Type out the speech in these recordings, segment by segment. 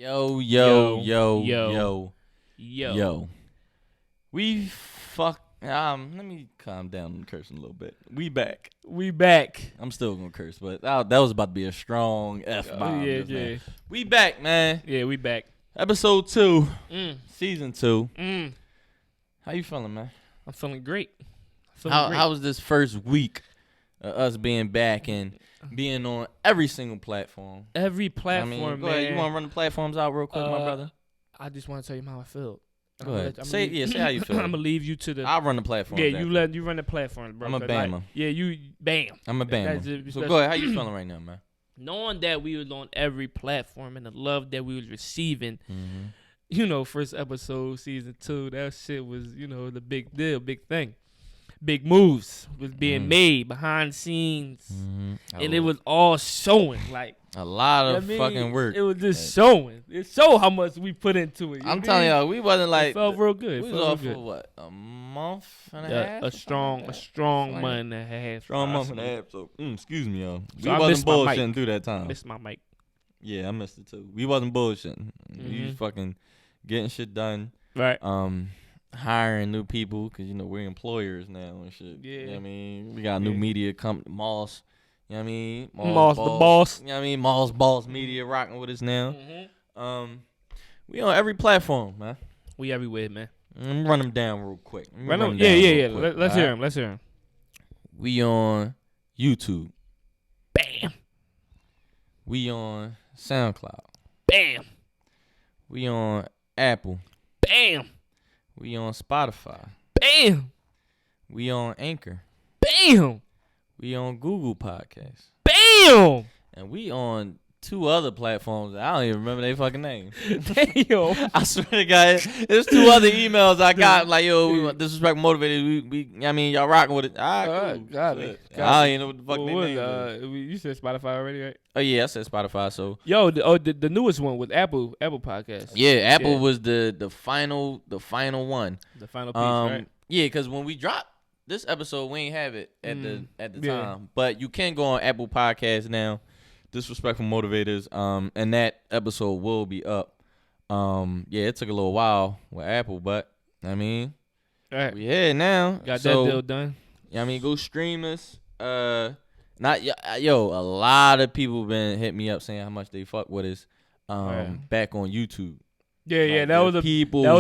Yo. Let me calm down and curse a little bit. We back. I'm still gonna curse, but that was about to be a strong F-bomb. Yeah. We back, man. Yeah, we back. Episode 2, season 2. How you feeling, man? I'm feeling great. How was this first week of us being back and being on every single platform? Every platform, go ahead. man. You want to run the platforms out real quick, my brother? I just want to tell you how I feel. Go ahead. Say how you feel. I'm gonna leave you to the. I'll run the platform. Yeah, you run the platform, bro. I'm a bammer. Like, yeah, you bam. I'm a bammer. So go ahead. How you feeling right now, man? Knowing that we was on every platform and the love that we was receiving, first episode, season 2, that shit was, the big deal, big thing. Big moves was being made behind the scenes, and it was all showing, like a lot of fucking work. It was just showing. It showed how much we put into it. I'm telling y'all, we wasn't like. It felt real good. We was off for what, a month and a half? A strong month and a half. Strong month and a half. So excuse me, y'all. So we wasn't bullshitting through that time. I missed my mic. Yeah, I missed it too. We wasn't bullshitting. We was fucking getting shit done. Right. Hiring new people because we're employers now and shit. Yeah. You know what I mean? We got a new media company, Moss. You know what I mean? Moss the boss. You know what I mean? Moss Boss Media rocking with us now. We on every platform, man. We everywhere, man. Let me run them down real quick. Yeah. Let's hear him. We on YouTube. Bam. We on SoundCloud. Bam. We on Apple. Bam. We on Spotify. Bam. We on Anchor. Bam. We on Google Podcasts. Bam. And we on 2 other platforms. I don't even remember their fucking names. Damn. I swear to God, there's 2 other emails I got. Like, we want disrespect motivated. Y'all rocking with it. All right, cool. Got it. I don't even know what the fuck they name you said Spotify already, right? Oh, yeah, I said Spotify. So the newest one with Apple Podcasts. Yeah, Apple was the final one. The final piece, right? Yeah, because when we dropped this episode, we ain't have it at the time. But you can go on Apple Podcasts now. Disrespectful Motivators, and that episode will be up. It took a little while with Apple, but we here now. Got that deal done. Go stream us. A lot of people been hit me up saying how much they fuck with us. Back on YouTube. Yeah, that was a big thing. That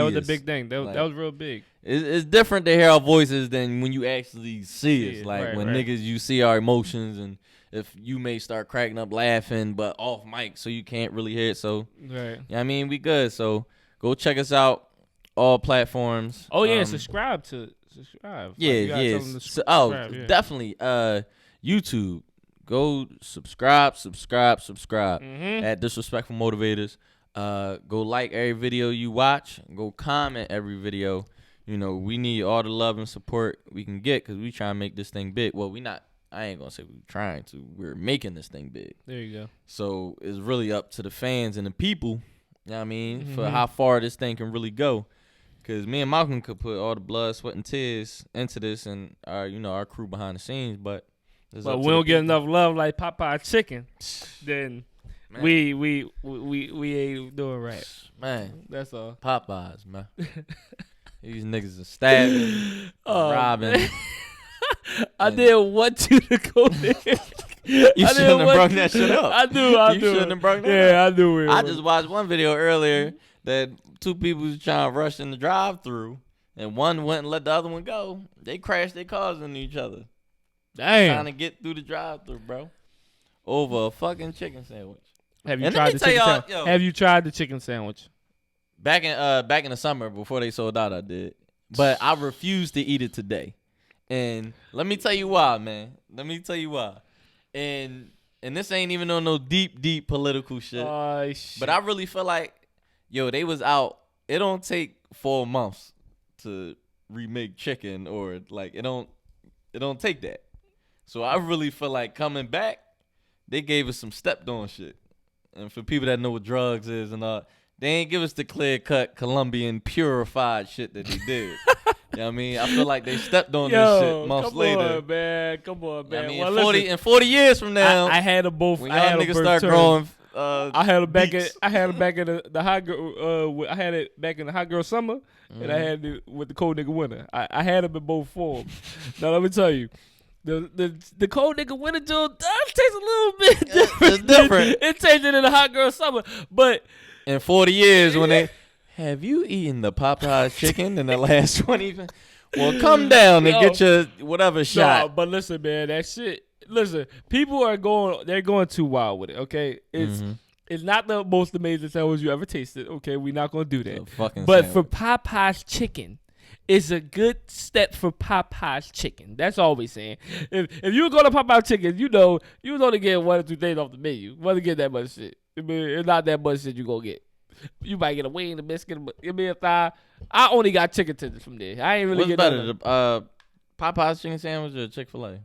was a big thing. That was real big. It's different to hear our voices than when you actually see us. Like when niggas, you see our emotions, and if you may start cracking up laughing, but off mic, so you can't really hear it. So, we good. So go check us out, all platforms. Oh yeah, subscribe. Yeah. Definitely. YouTube. Go subscribe at Disrespectful Motivators. Go like every video you watch. Go comment every video. We need all the love and support we can get because we try to make this thing big. Well, I ain't gonna say we're trying to. We're making this thing big. There you go. So it's really up to the fans and the people. For how far this thing can really go. Because me and Malcolm could put all the blood, sweat, and tears into this, and our crew behind the scenes. But we don't get enough love like Popeyes Chicken. Then we ain't doing right. Man, that's all. Popeyes, man. These niggas are stabbing, robbing. I didn't want you to go there. You shouldn't have brought that shit up. I do. You shouldn't have brought that up. Yeah, I do. I just watched one video earlier that 2 people was trying to rush in the drive-thru, and one went and let the other one go. They crashed their cars into each other. Damn. Trying to get through the drive-thru, bro. Over a fucking chicken sandwich. Have you tried the chicken sandwich? Have you tried the chicken sandwich? Back in the summer before they sold out, I did. But I refused to eat it today. And let me tell you why, man. And this ain't even on no deep political shit. Shit. But I really feel like, they was out. It don't take 4 months to remake chicken, or like it don't take that. So I really feel like coming back, they gave us some stepped on shit. And for people that know what drugs is and all, they ain't give us the clear-cut Colombian purified shit that they did. You know what I mean? I feel like they stepped on this shit months later. Come on, man. I mean, 40 years from now, I had them both. When y'all niggas start growing I had it back beats. in the hot girl. I had it back in the hot girl summer, and I had it with the cold nigga winter. I had them in both forms. Now let me tell you, the cold nigga winter joint does taste a little bit different. It's different. It tasted in the hot girl summer, but in 40 years when they have you eaten the Popeyes chicken in the last 20? Well, come down and get your whatever shot. No, but listen, man, that shit. Listen, people are going too wild with it. Okay, it's not the most amazing sandwich you ever tasted. Okay, we're not gonna do that. But for Popeyes chicken, it's a good step for Popeyes chicken. That's all we saying. If you go to Popeyes chicken, you was only get 1 or 2 things off the menu. Wasn't get that much shit. I mean, it's not that much shit you gonna get. You might get a wing, a biscuit, a thigh. I only got chicken tenders from there. I ain't really What's better, the Popeyes chicken sandwich or ChickfilA?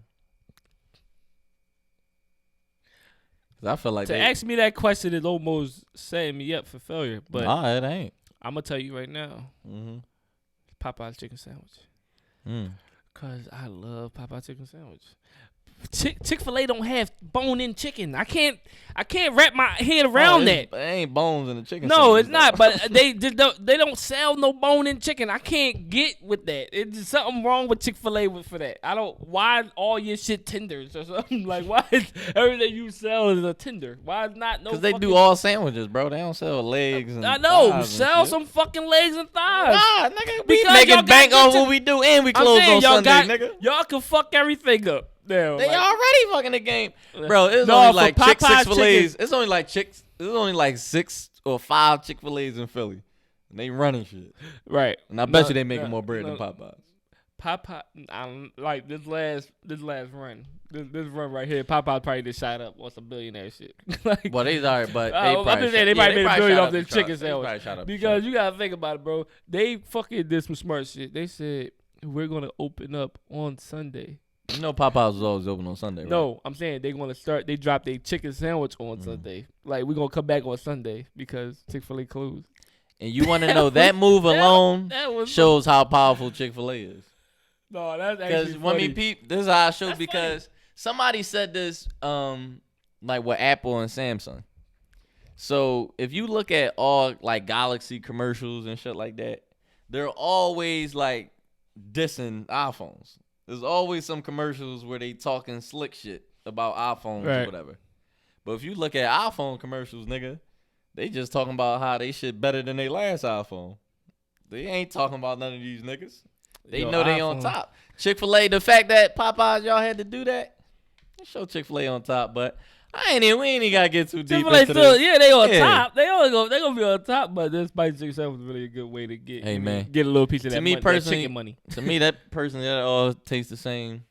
I feel like ask me that question is almost setting me up for failure. But nah, it ain't. I'm gonna tell you right now, Popeyes chicken sandwich. Cause I love Popeyes chicken sandwich. Chick-fil-A don't have bone-in chicken. I can't wrap my head around that. There ain't bones in the chicken. No, it's not. But they don't sell no bone-in chicken. I can't get with that. It's something wrong with Chick-fil-A for that. I don't. Why all your shit tenders or something? Like, why is everything you sell is a tender? Why is not no? Because they do all sandwiches, bro. They don't sell legs and I know. thighs Sell some fucking legs and thighs. Nah, nigga, we making bank on what we do, and we close on Sunday, nigga. Y'all can fuck everything up. Now, they already fucking the game, bro. It's only like Chick-fil-A's. It's only like It's only like 6 or 5 Chick-fil-A's in Philly, and they running shit. Right. And I bet you they making more bread than Popeyes. I'm like this last run. This run right here, Popeyes probably just shot up on some billionaire shit. Like, well, they are, but I'm just saying they probably made $1 billion off this chicken sandwich. Because you gotta think about it, bro. They fucking did some smart shit. They said we're gonna open up on Sunday. You know Popeyes was always open on Sunday, right? No, I'm saying they're gonna start. They dropped a chicken sandwich on Sunday. Like we're gonna come back on Sunday because Chick-fil-A closed. And you want to know that move alone shows how powerful Chick-fil-A is. No, that's actually funny. Because this is how I show because somebody said this, like with Apple and Samsung. So if you look at all like Galaxy commercials and shit like that, they're always like dissing iPhones. There's always some commercials where they talking slick shit about iPhones or whatever. But if you look at iPhone commercials, nigga, they just talking about how they shit better than their last iPhone. They ain't talking about none of these niggas. They know they on top. Chick-fil-A, the fact that Popeyes, y'all had to do that, show Chick-fil-A on top. But we ain't even got to get too deep into this. Yeah, they on top. They gonna be on top, but this spicy chicken sandwich was really a good way to get get a little piece of that chicken money. To me, that personally, that all tastes the same.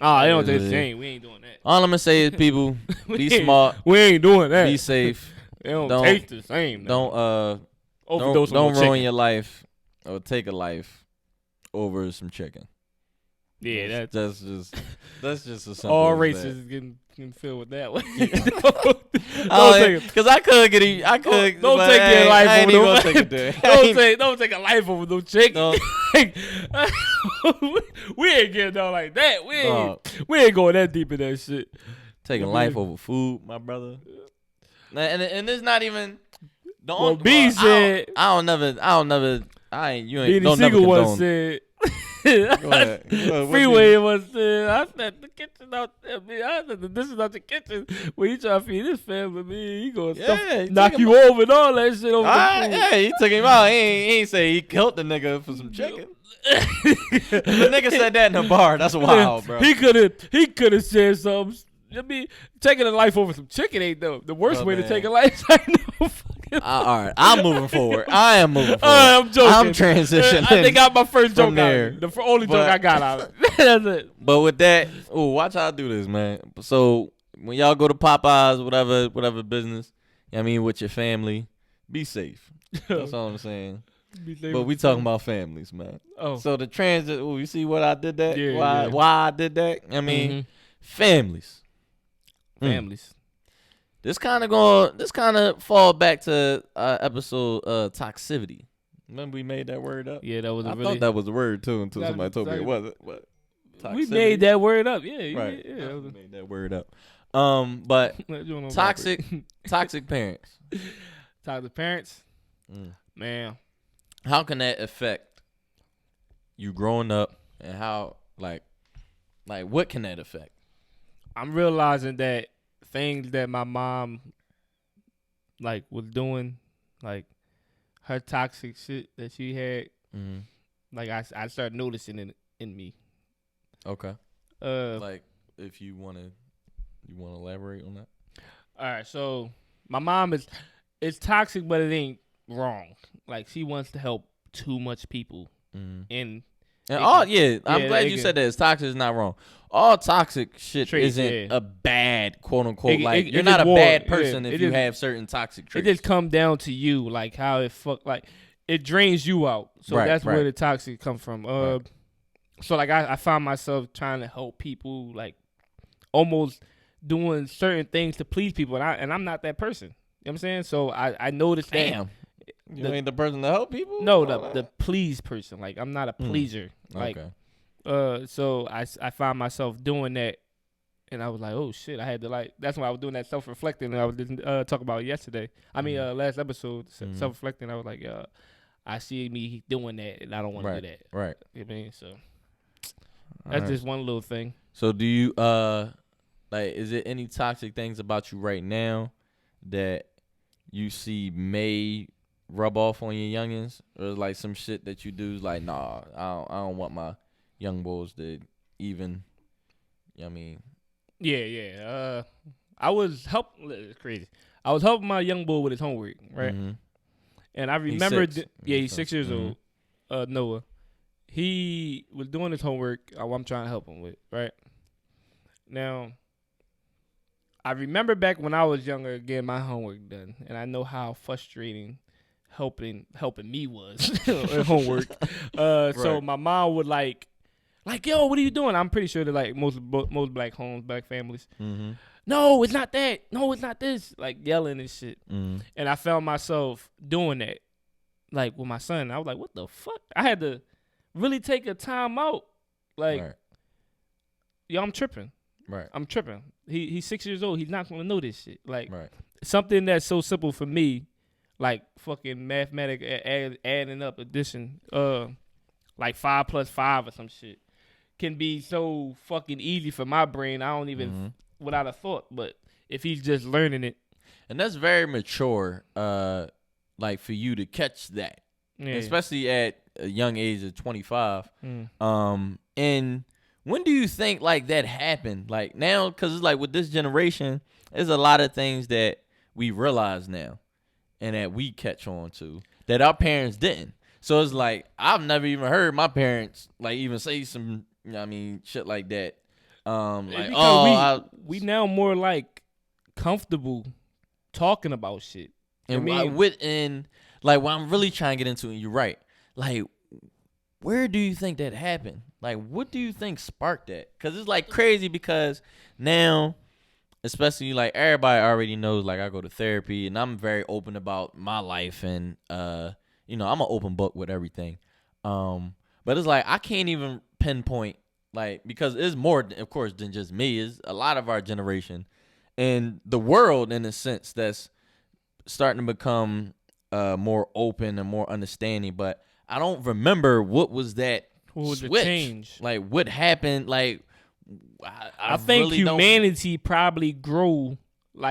Oh, they don't taste the same. We ain't doing that. All I'm going to say is, people, be smart. We ain't doing that. Be safe. They don't taste the same. Don't ruin your life or take a life over some chicken. Yeah, that's just a simple. All races can feel with that one. Because I could get it. I could. Don't take your life over no chicken. Don't take a life over no chicken. We ain't getting down like that. We ain't going that deep in that shit. Taking life over food, my brother. And it's not even. Well, B said. I don't never. You ain't. Don't never condone. Said. Go ahead. Freeway was saying, I said the kitchen out there. I said this is not the kitchen. When you try to feed this family, he gonna knock you over and all that shit over the food. Yeah, he took him out. He ain't say he killed the nigga for some chicken. The nigga said that in the bar. That's wild, bro. He could have said something. I mean, taking a life over some chicken ain't the worst way to take a life. I know. All right, I'm moving forward. I am moving forward. I'm joking. I'm transitioning. I think I got my first joke out. The only joke I got out of it. That's it. But with that, watch how I do this, man. So when y'all go to Popeyes, whatever business, I mean, with your family, be safe. That's all I'm saying. But we talking about families, man. Oh. So the transit. You see what I did that? Yeah, why I did that? I mean, families. Families. This kind of fall back to episode toxicity. Remember we made that word up? Yeah, that was I thought that was a word too until somebody told me it wasn't. But We made that word up. Yeah, right. Yeah. We made that word up. But toxic parents. Toxic parents. Man, how can that affect you growing up, and how like what can that affect? I'm realizing that things that my mom like was doing, like her toxic shit that she had, like I started noticing it in me. Okay. Like if you wanna elaborate on that? All right, so my mom is toxic, but it ain't wrong. Like she wants to help too much people, and I'm glad you said that. It's toxic is not wrong. All toxic shit traits, isn't a bad quote unquote. You're not a bad person if you have certain toxic traits. It just come down to you, like how it it drains you out. So that's where the toxic come from. So like I find myself trying to help people, like almost doing certain things to please people, and I'm not that person. You know what I'm saying? So I noticed that. You ain't the person to help people? No, the please person. Like I'm not a pleaser. Like so I find myself doing that, and I was like, oh shit, I had to that's why I was doing that self-reflecting, and I was talking about yesterday. I mean last episode, self-reflecting. I was like, I see me doing that, and I don't want to do that. Right. You know what I mean? So that's just one little thing. So do you is it any toxic things about you right now that you see may rub off on your youngins, or like some shit that you do is like, nah, I don't want my young boys to even, you know what I mean? Yeah. I was it's crazy. I was helping my young boy with his homework, right? And I remember, he's 6 years old. Noah, he was doing his homework. I'm trying to help him with, right? Now, I remember back when I was younger, getting my homework done, and I know how frustrating helping me was at homework. So my mom would like, yo, what are you doing? I'm pretty sure that like most black homes, black families. No, it's not that. No, it's not this. Like yelling and shit. And I found myself doing that, like with my son. I was like, what the fuck? I had to really take a time out. Like, yo, I'm tripping. Right. I'm tripping. He's 6 years old. He's not gonna know this shit. Like something that's so simple for me, like fucking mathematic adding up addition, like 5 + 5 or some shit, can be so fucking easy for my brain. I don't even without a thought. But if he's just learning it, and that's very mature, like for you to catch that, especially at a young age of 25. And when do you think like that happened? Like now, because it's like with this generation, there's a lot of things that we realize now and that we catch on to that our parents didn't. So it's like I've never even heard my parents like even say some, shit like that. We now more like comfortable talking about shit. And what I'm really trying to get into, and you're right. Like, where do you think that happened? Like, what do you think sparked that? Because it's like crazy because now, especially like everybody already knows, like I go to therapy and I'm very open about my life and, I'm an open book with everything. But it's like, I can't even pinpoint, like, because it's more, of course, than just me. It's a lot of our generation and the world, in a sense, that's starting to become more open and more understanding. But I don't remember what was that switch. The change? Like, what happened? Like, I think really humanity probably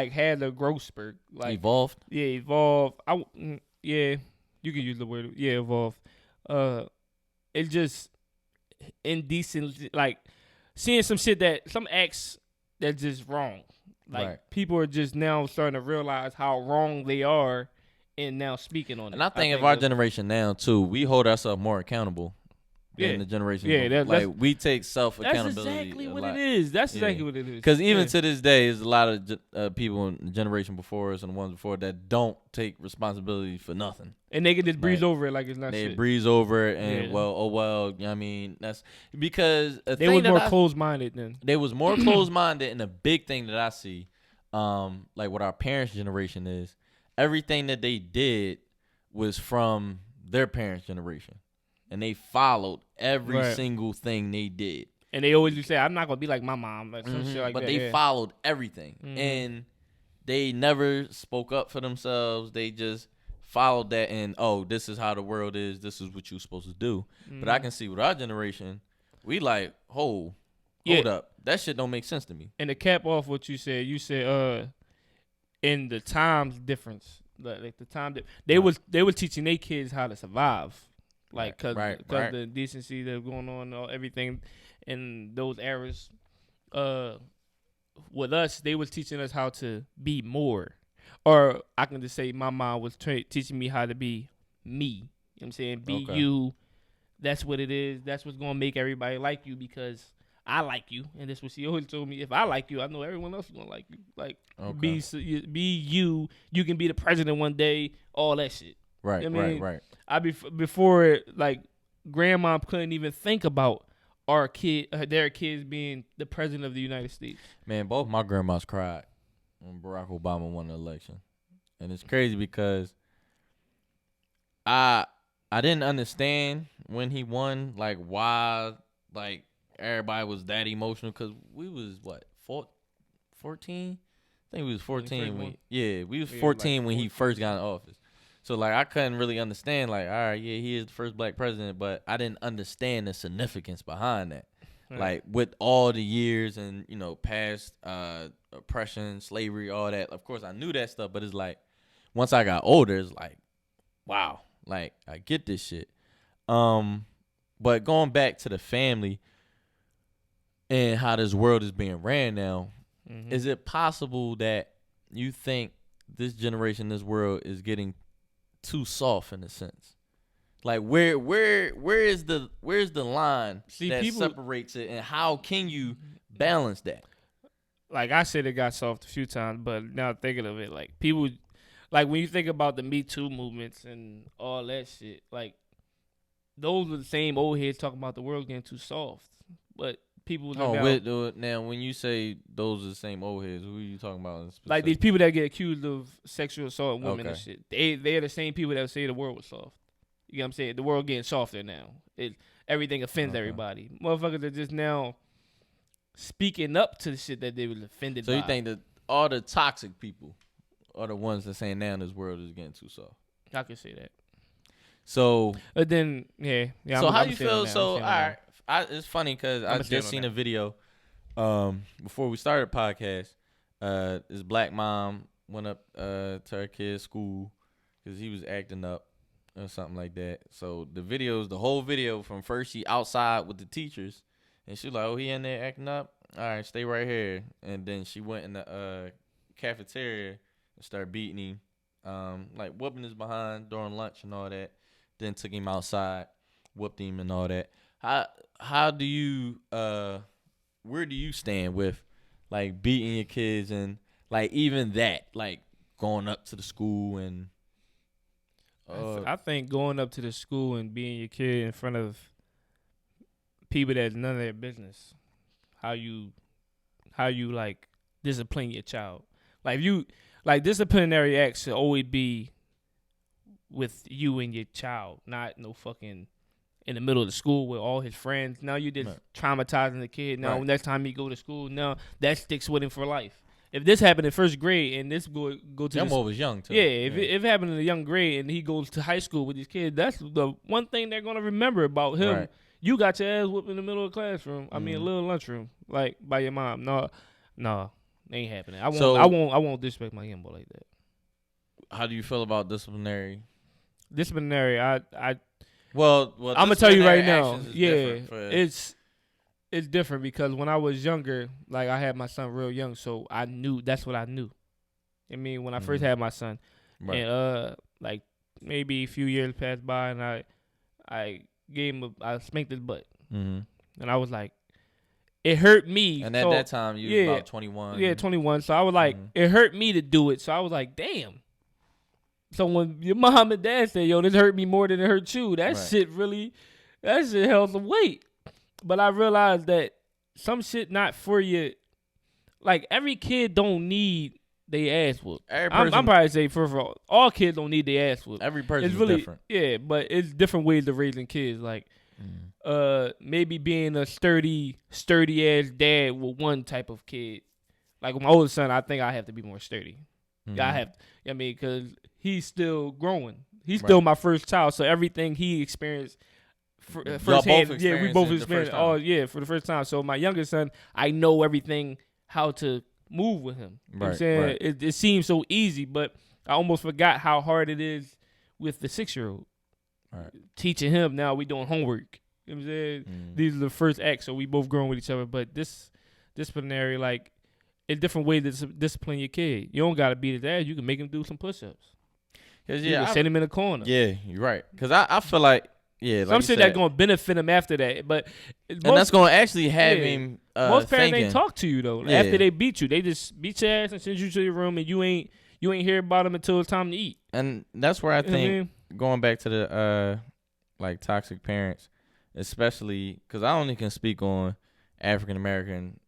had a growth spurt. Like, evolved? Yeah, evolved. Yeah, you can use the word. Yeah, evolved. It just indecent, like seeing some acts that's just wrong. Like people are just now starting to realize how wrong they are, and now speaking on it. And I think of our generation now too, we hold ourselves more accountable than the generation. Yeah, we take self accountability. That's exactly what it is. That's exactly what it is. Because even to this day, there's a lot of people in the generation before us and the ones before that don't take responsibility for nothing. And they can just breeze over it like it's not shit. They breeze over it and that's because they was more closed-minded then. They was more closed-minded, and the big thing that I see, like what our parents' generation is, everything that they did was from their parents' generation. And they followed every single thing they did. And they always say, I'm not going to be like my mom. Like some shit like but that. they followed everything. And they never spoke up for themselves. They just followed that and, this is how the world is. This is what you're supposed to do. But I can see with our generation, we like, hold up. That shit don't make sense to me. And to cap off what you said in the times difference, like the time that they were teaching their kids how to survive. Like, cause the decency that's going on, everything in those eras. With us, they was teaching us how to be more, or I can just say my mom was teaching me how to be me. You know what I'm saying? Be you. That's what it is. That's what's gonna make everybody like you because I like you, and that's what she always told me. If I like you, I know everyone else is gonna like you. Like, be you. You can be the president one day. All that shit. Right, you know what I mean? right. Before like grandma couldn't even think about their kids being the president of the United States. Man, both my grandmas cried when Barack Obama won the election, and it's crazy because I didn't understand when he won, like why like everybody was that emotional because we was 14. I think we was 14 when we was 14 when he first got in office. So, like, I couldn't really understand, like, all right, yeah, he is the first black president, but I didn't understand the significance behind that. Right. Like, with all the years and, past oppression, slavery, all that, of course, I knew that stuff, but it's like, once I got older, it's like, wow, like, I get this shit. But going back to the family and how this world is being ran now, is it possible that you think this generation, this world is getting too soft in a sense? Like where is the line that separates it, and how can you balance that? Like I said, it got soft a few times, but now thinking of it, like people, like when you think about the Me Too movements and all that shit, like those were the same old heads talking about the world getting too soft, but people. Now when you say those are the same old heads, who are you talking about? Like these people that get accused of sexual assault of women and shit. They're the same people that say the world was soft. You know what I'm saying? The world getting softer now. Everything offends everybody. Motherfuckers are just now speaking up to the shit that they was offended by. So you think that all the toxic people are the ones that saying now this world is getting too soft? I can say that. So, but then yeah. So how you feel? So all right, it's funny because I just seen a video before we started the podcast. This black mom went up to her kid's school because he was acting up or something like that. So the whole video from first she outside with the teachers, and she was like, "Oh, he in there acting up. All right, stay right here." And then she went in the cafeteria and started beating him, like whooping his behind during lunch and all that. Then took him outside, whooped him and all that. How do you where do you stand with like beating your kids and like even that, like going up to the school and I think going up to the school and being your kid in front of people that's none of their business, how you like discipline your child. Like disciplinary acts should always be with you and your child, not no fucking in the middle of the school with all his friends. Now you just traumatizing the kid. Now next time he go to school, now that sticks with him for life. If this happened in first grade and this go to Jumbo was young too. Yeah, if it happened in a young grade and he goes to high school with his kids, that's the one thing they're gonna remember about him. Right. You got your ass whooped in the middle of the classroom. I mean, a little lunchroom, like by your mom. No, ain't happening. I won't disrespect my young boy like that. How do you feel about disciplinary? Well, I'm gonna tell you right now. Yeah, it's different because when I was younger, like I had my son real young, so I knew that's what I knew. I mean, when I first had my son, and like maybe a few years passed by, and I gave him I spanked his butt, and I was like, it hurt me. And at that time, you was about 21. Yeah, 21. So I was like, it hurt me to do it. So I was like, damn. So when your mom and dad said, yo, this hurt me more than it hurt you, that shit held some weight. But I realized that some shit not for you. Like, every kid don't need their ass whooped. I'm probably say, first of all kids don't need their ass whooped. Every person is different. Yeah, but it's different ways of raising kids. Like, maybe being a sturdy ass dad with one type of kid. Like with my oldest son, I think I have to be more sturdy. I have, I mean, because he's still growing. He's still my first child, so everything he experienced firsthand. We both experienced. For the first time. So my youngest son, I know everything how to move with him. You know what I'm saying? Right. It seems so easy, but I almost forgot how hard it is with the 6-year-old. Right. Teaching him now, we doing homework. You know what I'm saying? These are the first acts, so we both growing with each other. But this disciplinary, like, a different way to discipline your kid. You don't gotta beat his ass. You can make him do some push-ups. You can send him in a corner. Yeah, you're right. Because I feel like, like some shit that's gonna benefit him after that. But that's gonna actually have him. Most parents ain't talk to you though. After they beat you, they just beat your ass and send you to your room, and you ain't hear about them until it's time to eat. And that's where I think going back to the like toxic parents, especially because I only can speak on African American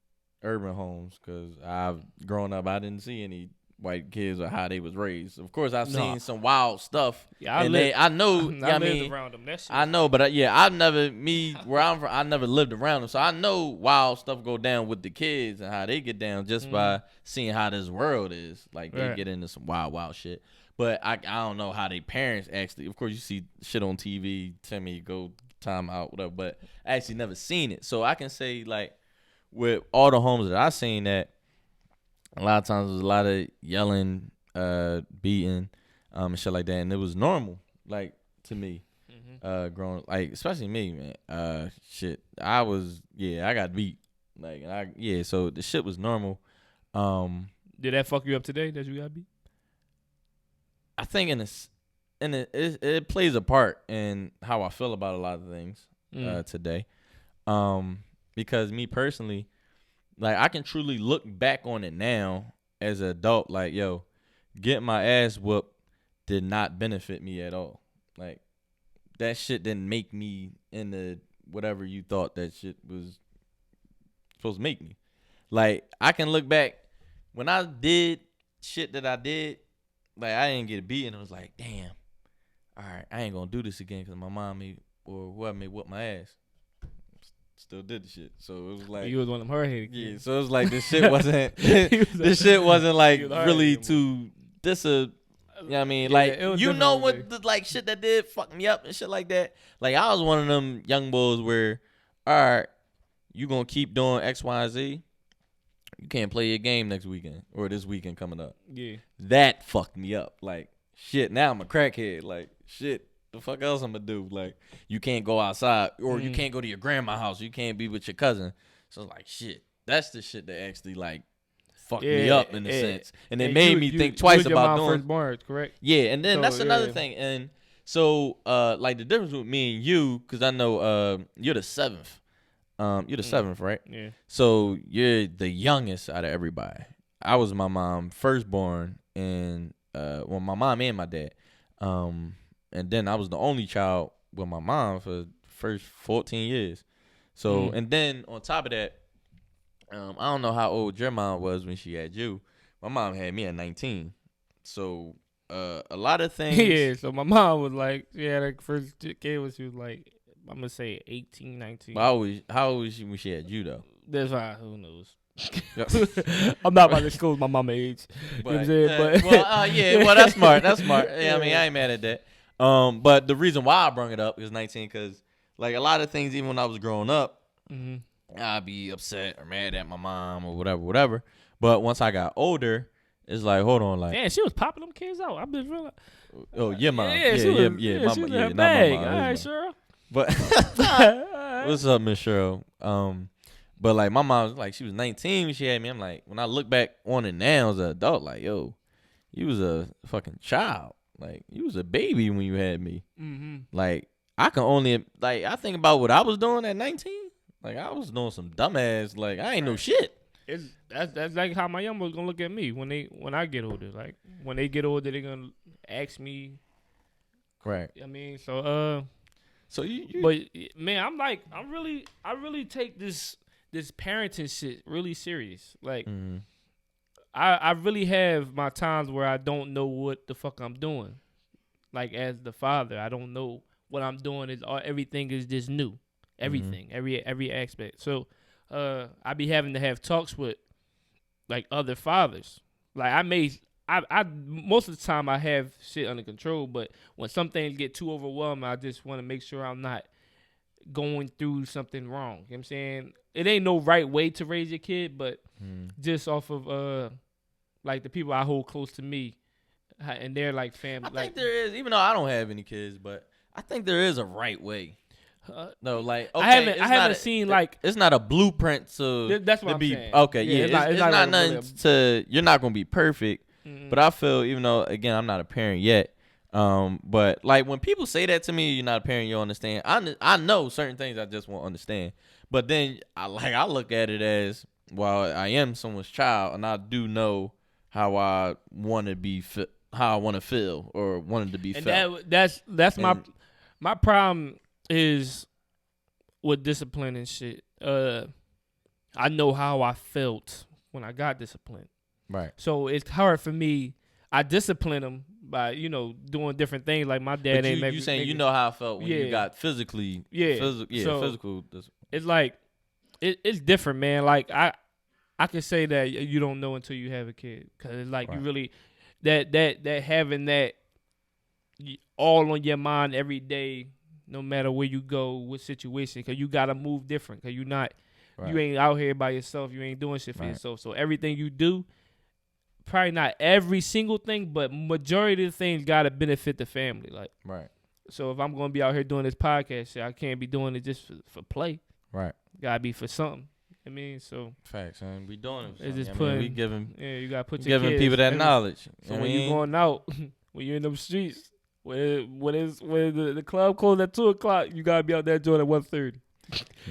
urban homes because I've grown up, I didn't see any white kids or how they was raised. Of course, I've seen some wild stuff. Yeah, I know. I mean, around them. I know, but I've never where I'm from. I never lived around them, so I know wild stuff go down with the kids and how they get down just by seeing how this world is. Like they get into some wild shit. But I don't know how they parents actually. Of course, you see shit on TV. Tell me go time out whatever, but I actually never seen it. So I can say like with all the homes that I seen that. A lot of times there was a lot of yelling, beating, and shit like that, and it was normal, like to me, growing, like especially me, man. I got beat, like, so the shit was normal. Did that fuck you up today that you got beat? I think it plays a part in how I feel about a lot of things today, because me personally. Like, I can truly look back on it now as an adult, like, yo, getting my ass whooped did not benefit me at all. Like, that shit didn't make me into whatever you thought that shit was supposed to make me. Like, I can look back, when I did shit that I did, like, I didn't get beaten. It was like, damn, all right, I ain't gonna do this again because my mom or whoever may whoop my ass. Still did the shit, so it was like you was one of them hard-headed kids. Yeah, so it was like this shit wasn't this shit wasn't like really too you know what I mean? Like you know what the like shit that did fuck me up and shit like that. Like I was one of them young boys where, all right, you gonna keep doing X, Y, and Z. You can't play your game next weekend or this weekend coming up. Yeah, that fucked me up. Like shit. Now I'm a crackhead. Like shit. The fuck else I'm gonna do? Like, you can't go outside, or you can't go to your grandma's house. You can't be with your cousin. So it's like, shit. That's the shit that actually like fucked me up in a sense, and it made me think twice about doing. Firstborn, correct? Yeah, and then that's another thing. And so, like the difference with me and you, because I know you're the seventh. You're the seventh, right? Yeah. So you're the youngest out of everybody. I was my mom's firstborn, and my mom and my dad. And then I was the only child with my mom for the first 14 years. So, and then on top of that, I don't know how old your mom was when she had you. My mom had me at 19. So, a lot of things. Yeah, so my mom was like, like first kid was, she was like, I'm going to say 18, 19. How old was she when she had you, though? That's why, who knows? I'm not about to disclose my mama age. But, you know what I'm saying? Well, that's smart. That's smart. Yeah, I mean, I ain't mad at that. But the reason why I brought it up is 19 because, like, a lot of things, even when I was growing up, I'd be upset or mad at my mom or whatever. But once I got older, it's like, hold on, like, damn, she was popping them kids out. I've been real. Oh, your mom, yeah, not my mom. All right, Cheryl. But what's up, Miss Cheryl? But like, my mom was like, she was 19 when she had me. I'm like, when I look back on it now as an adult, like, yo, you was a fucking child. Like, you was a baby when you had me. Like, I can only, like, I think about what I was doing at 19. Like, I was doing some dumbass, like, I ain't know shit. That's like how my young boys gonna look at me when I get older. Like, when they get older, they gonna ask me. Correct. I mean, so you but man, I really take this parenting shit really serious. Like, I really have my times where I don't know what the fuck I'm doing. Like, as the father, I don't know what I'm doing. Everything is just new. everything, every aspect. So I be having to have talks with like other fathers. Like I most of the time I have shit under control, but when some things get too overwhelming, I just want to make sure I'm not going through something wrong. You know what I'm saying? It ain't no right way to raise your kid, but just off of like the people I hold close to me, and they're like family. I think there is, even though I don't have any kids, but I think there is a right way. No, like okay, I haven't seen like it's not a blueprint to. That's what I'm saying. Okay, yeah, it's not nothing to. You're not gonna be perfect, but I feel, even though again I'm not a parent yet, but like when people say that to me, you're not a parent, you don't understand. I know certain things I just won't understand, but then I look at it as, well, I am someone's child, and I do know how I want to be, how I want to feel, or wanted to be felt. That's my problem is with discipline and shit. I know how I felt when I got disciplined. Right. So it's hard for me. I discipline them by, doing different things. Like my dad ain't you saying you know how I felt when you got physically. Yeah. Physical. It's like it's different, man. Like I can say that you don't know until you have a kid, because it's like you really that having that all on your mind every day, no matter where you go, what situation, because you gotta move different, because you ain't out here by yourself, you ain't doing shit for yourself. So everything you do, probably not every single thing, but majority of the things gotta benefit the family. Like, so if I'm gonna be out here doing this podcast shit, I can't be doing it just for play. Right. Gotta be for something. I mean, so facts, man. We doing it. It's just we giving. Yeah, you gotta put your giving kids, people that knowledge. So when you going out, when you're in them streets, when the club closed at 2:00, you gotta be out there doing at 1:30.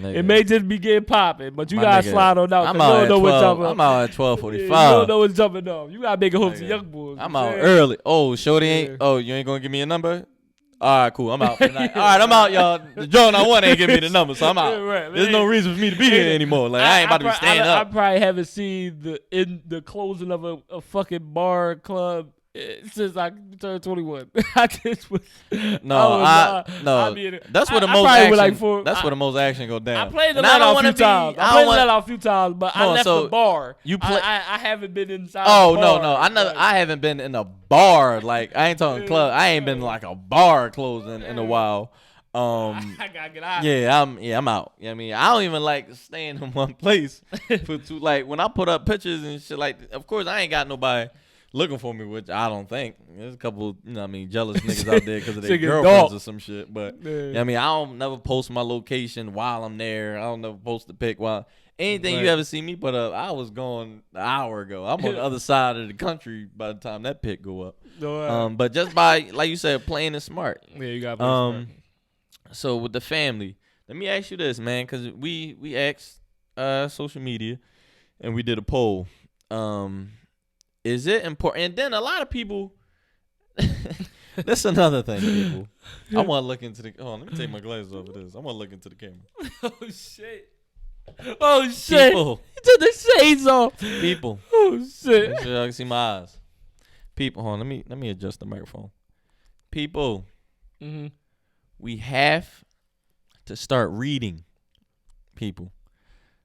It may just be getting popping, but you gotta slide on out. I'm out at 12. I'm out at 12:45. You don't know what's jumping off. You gotta make a hope to young boys. I'm out early. Oh, shorty ain't. Oh, you ain't gonna give me a number? All right, cool. I'm out for the night. All right, I'm out, y'all. The joint I want ain't give me the number, so I'm out. There's no reason for me to be here anymore. Like, I ain't about to be staying up. I probably haven't seen the closing of a fucking bar club since I turned 21. That's where the most action go down. I played the let out a few times, but I left the bar. I haven't been inside. Oh, no. I haven't been in a bar. Like, I ain't talking club. I ain't been like a bar closing in a while. I gotta get out. I'm out. You know what I mean, I don't even like staying in one place for too. Like, when I put up pictures and shit, like, of course I ain't got nobody looking for me, which I don't think. There's a couple, jealous niggas out there because of their girlfriends or some shit. But I mean, I don't never post my location while I'm there. I don't never post the pic while anything you ever see me put up. I was gone an hour ago. I'm on the other side of the country by the time that pic go up. But just by, like you said, playing it smart. Yeah, you got to play smart. So with the family, let me ask you this, man, because we asked social media and we did a poll. Is it important? And then a lot of people, that's another thing, people. I want to look into the, hold on, let me take my glasses off of this. I want to look into the camera. Oh, shit. People. He took the shades off. People. Oh, shit. Make sure y'all can see my eyes. People, hold on, let me adjust the microphone. People, we have to start reading, people.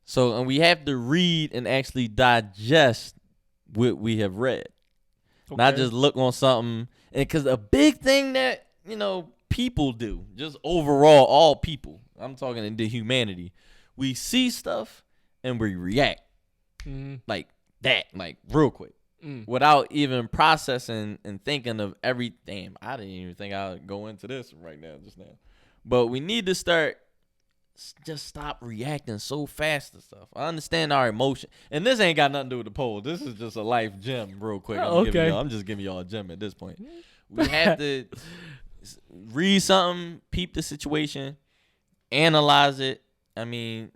So, and we have to read and actually digest what we have read. Not just look on something. And because a big thing that, people do, just overall, all people, I'm talking into humanity, we see stuff and we react like that, like real quick, without even processing and thinking of everything. I didn't even think I would go into this right now, just now. But we need to stop reacting so fast to stuff. I understand our emotion. And this ain't got nothing to do with the poll. This is just a life gem real quick. I'm just giving y'all a gem at this point. We have to read something, peep the situation, analyze it. I mean,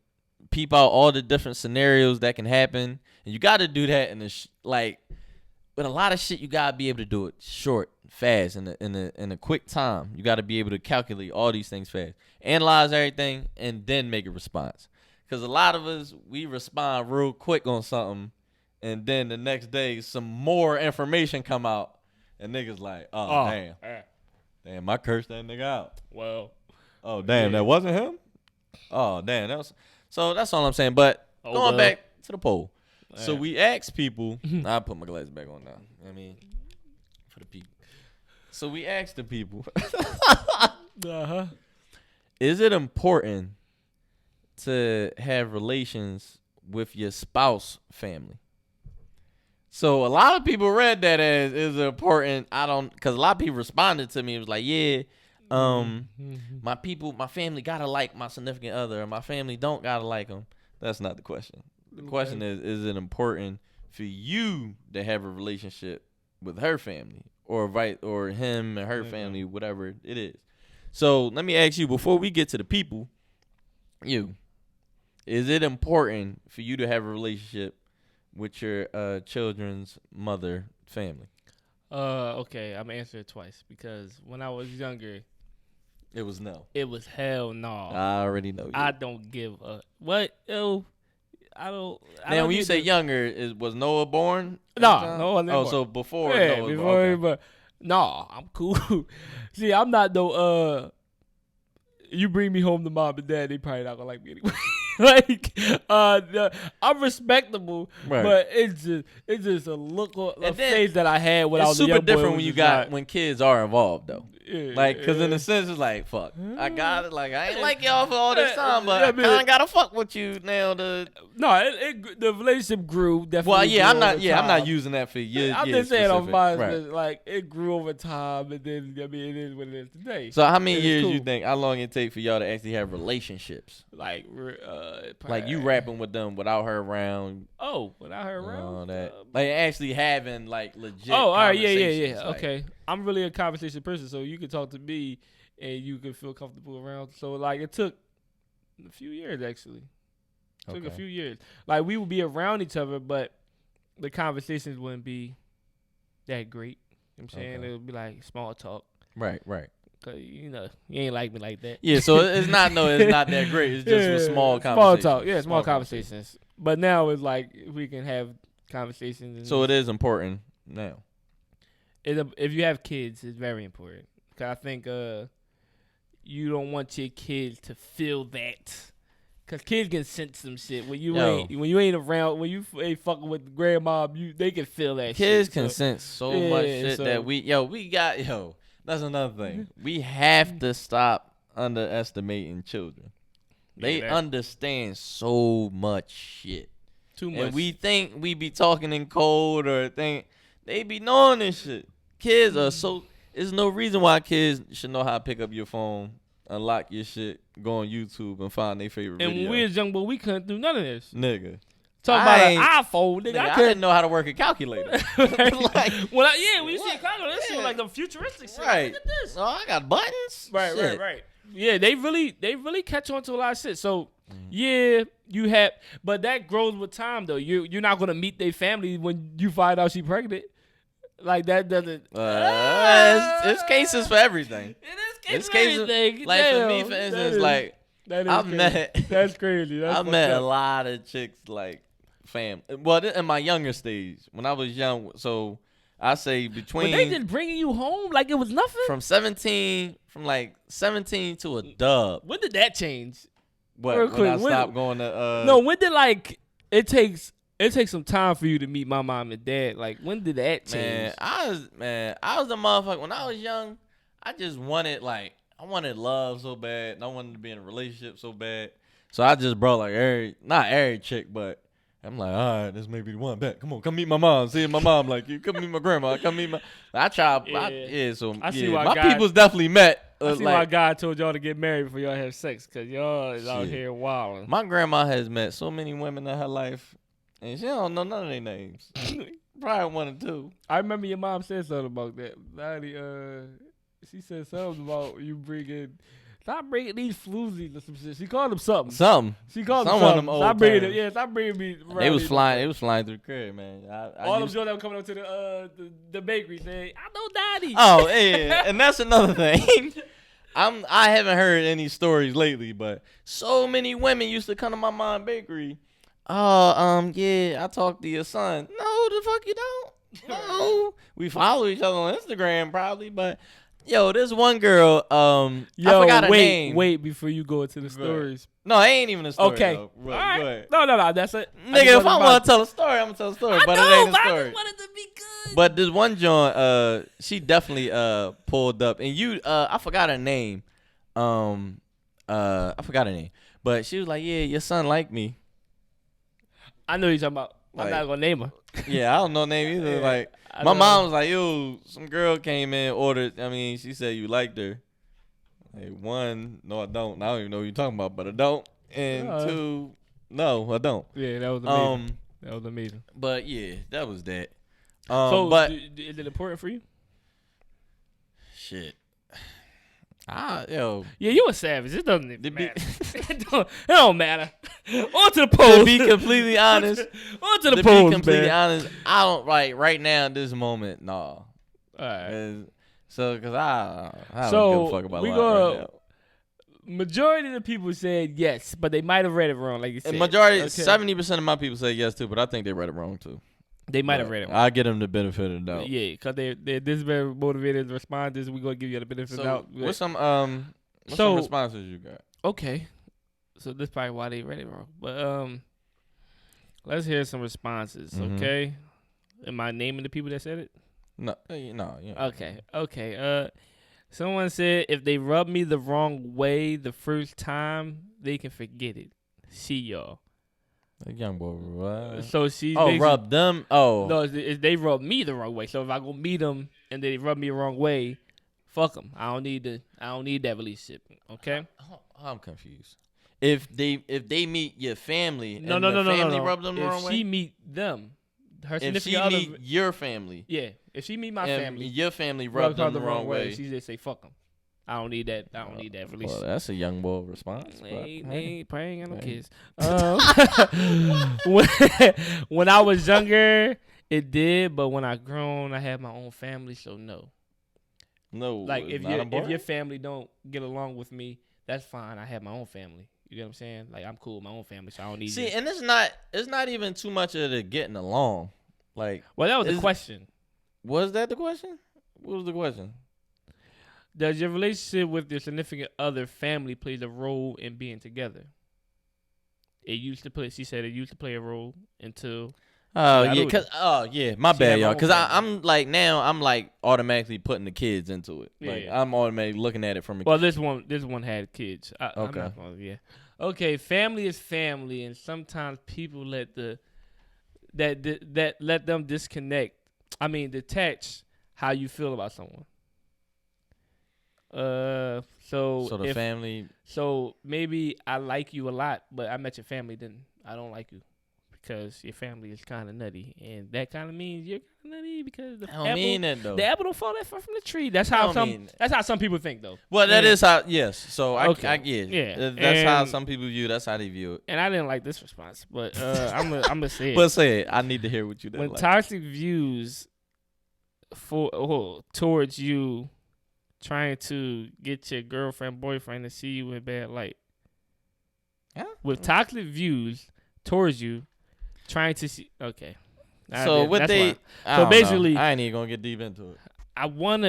peep out all the different scenarios that can happen. And you got to do that with a lot of shit, you got to be able to do it short, fast, in a quick time. You got to be able to calculate all these things fast. Analyze everything, and then make a response. Because a lot of us, we respond real quick on something, and then the next day, some more information come out, and niggas like, damn, I cursed that nigga out. Well. Oh, damn, that wasn't him? Oh, damn. That's all I'm saying. But going back to the poll. So we asked people. I'll put my glasses back on now. I mean, for the people. So we asked the people. Uh-huh. Is it important to have relations with your spouse family? So a lot of people read that as is it important. Because a lot of people responded to me. It was like, yeah, my family gotta like my significant other, or my family don't gotta like them. That's not the question. The question is it important for you to have a relationship with her family, or him and her family, whatever it is? So let me ask you, before we get to the people, is it important for you to have a relationship with your children's mother family? Okay, I'm answering it twice because when I was younger, it was no. It was hell no. I already know you. I don't give a what? Ew, I don't. Now, when you say younger, was Noah born? No, Noah. Oh, so before yeah, Noah. before. Okay. But no, I'm cool. See, I'm not no. You bring me home to mom and dad, they probably not gonna like me anyway. I'm respectable, right. But it's just a look on a face that I had when I was a young boy. It's super different when kids are involved though. Yeah, like, because in a sense it's like, fuck, I got it. Like, I ain't like y'all for all this time, but I kind of gotta fuck with you now. The relationship grew definitely. Well, yeah, I'm not using that for you. I'm just saying on mine, like it grew over time, and then it is what it is today. So how many years you think? How long it take for y'all to actually have relationships? Like you rapping with them without her around? Oh, without her around? Like actually having like legit. Oh, all right, yeah. Like, okay, I'm really a conversation person, so you can talk to me and you can feel comfortable around. So like it took a few years actually. It took a few years. Like we would be around each other, but the conversations wouldn't be that great. You know what I'm saying? It would be like small talk. Right. Cause you ain't like me like that. Yeah, so it's not that great. It's just with small conversations. Small talk, yeah, small conversations. But now it's like we can have conversations. So it is important now. If you have kids, it's very important. Cause I think you don't want your kids to feel that. Cause kids can sense some shit when you ain't around, when you ain't fucking with grandma. They can feel that. Kids can sense so much shit that we got. That's another thing. We have to stop underestimating children. They understand so much shit. Too much. And we think we be talking in code or think they be knowing this shit. Kids are so. There's no reason why kids should know how to pick up your phone, unlock your shit, go on YouTube and find their favorite video. And when we was young, but we couldn't do none of this. Nigga. Talking about an iPhone, nigga. I didn't know how to work a calculator. When you see a calculator, that shit was like the futuristic shit. Right. Look at this. Oh, I got buttons. Right. Yeah, they really catch on to a lot of shit. So yeah, you have, but that grows with time though. You're not gonna meet their family when you find out she's pregnant. Like that doesn't. It's cases for everything. It is cases for everything. Like for me, for instance, That's crazy. I've met a lot of chicks like fam. Well, in my younger stage, when I was young, so I say between. But they just bringing you home like it was nothing. From 17 to a dub. When did that change? What? When I stopped going to. No, when did it takes some time for you to meet my mom and dad? Like when did that change? I was a motherfucker when I was young. I just wanted I wanted love so bad, and I wanted to be in a relationship so bad. So I just brought not every chick, but I'm like, all right, this may be the one back. Come on, come meet my mom. See my mom, like you come meet my grandma. Come meet my. I tried. So I see why my people's definitely met. I see why God told y'all to get married before y'all have sex, cause y'all is out here wilding. My grandma has met so many women in her life, and she don't know none of their names. Probably one or two. I remember your mom said something about that. She said something about you stop bringing these floozies or some shit. She called them something. She called them something. Stop bringing me. They was flying through the crib, man. All them girls that were coming up to the bakery saying, "I know Daddy." Oh yeah, and that's another thing. I haven't heard any stories lately, but so many women used to come to my mom's bakery. Yeah, I talked to your son. No, the fuck you don't. No, we follow each other on Instagram probably, but Yo, this one girl, I Yo, forgot her name. wait before you go into the stories. No, it ain't even a story. Okay. Though. All right. No, that's it. Nigga, if I want to tell a story, I'm gonna tell a story. But it ain't a story. I just wanted to be good. But this one joint, she definitely pulled up, and I forgot her name. I forgot her name, but she was like, "Yeah, your son like me." I know you're talking about. I'm not gonna name her. Yeah, I don't know her name either. Like my mom was like, "Yo, some girl came in, ordered. I mean, she said you liked her." Like, one, no, I don't. I don't even know what you're talking about, but I don't. And two, no, I don't. Yeah, that was amazing. That was amazing. But yeah, that was that. But is it important for you? Shit. Yo. Yeah, you a savage. It doesn't even matter. It don't matter. On to the polls. To be completely honest. On to the polls, To be completely man. honest, I don't right now at this moment, no. All right. So, because I don't give a fuck about life right now. Majority of the people said yes, but they might have read it wrong, like you said. And majority, 70% of my people say yes too, but I think they read it wrong too. They might have read it wrong. I get them the benefit of the doubt. Yeah, because they're this very motivated responders. We're going to give you the benefit of the doubt. What's some responses you got? Okay. So this is probably why they read it wrong. But let's hear some responses, okay? Am I naming the people that said it? No. Yeah. Okay. Someone said if they rub me the wrong way the first time, they can forget it. See y'all. A young boy, what? So she rub them. Oh, no, they rub me the wrong way. So if I go meet them and they rub me the wrong way, fuck them. I don't need that relationship. Okay. I'm confused. If they meet your family, no, family rub them the wrong way. If she meet them, her if she other, meet your family, yeah. If she meet my family, your family rub them the wrong way. She just say fuck them. I don't need that. I don't need that relationship. Well, that's a young boy response. They probably ain't got no kids. When I was younger, it did, but when I grown, I had my own family, so no. No, like if your family don't get along with me, that's fine. I have my own family. You get what I'm saying? Like I'm cool with my own family, so I don't need. See, and it's not even too much of the getting along. Like, well, that was the question. Was that the question? What was the question? Does your relationship with your significant other family plays a role in being together? It used to play. She said it used to play a role until. My bad, y'all. Because I'm like now I'm like automatically putting the kids into it. Like I'm automatically looking at it from. Well, this one had kids. Okay. Okay. Family is family, and sometimes people let let them disconnect. I mean, detach how you feel about someone. So the family. So maybe I like you a lot, but I met your family, then I don't like you because your family is kind of nutty, and that kind of means you're kind of nutty because the apple don't fall that far from the tree. That's how some people think, though. Well, that is how. Yes. So I get. Yeah. That's how some people view. That's how they view it. And I didn't like this response, but I'm gonna say it. But say it. I need to hear what you did. When toxic views towards you. Trying to get your girlfriend, boyfriend to see you in bad light. Yeah. With toxic views towards you, trying to see. Okay. So what they? So basically, I ain't even gonna get deep into it. I want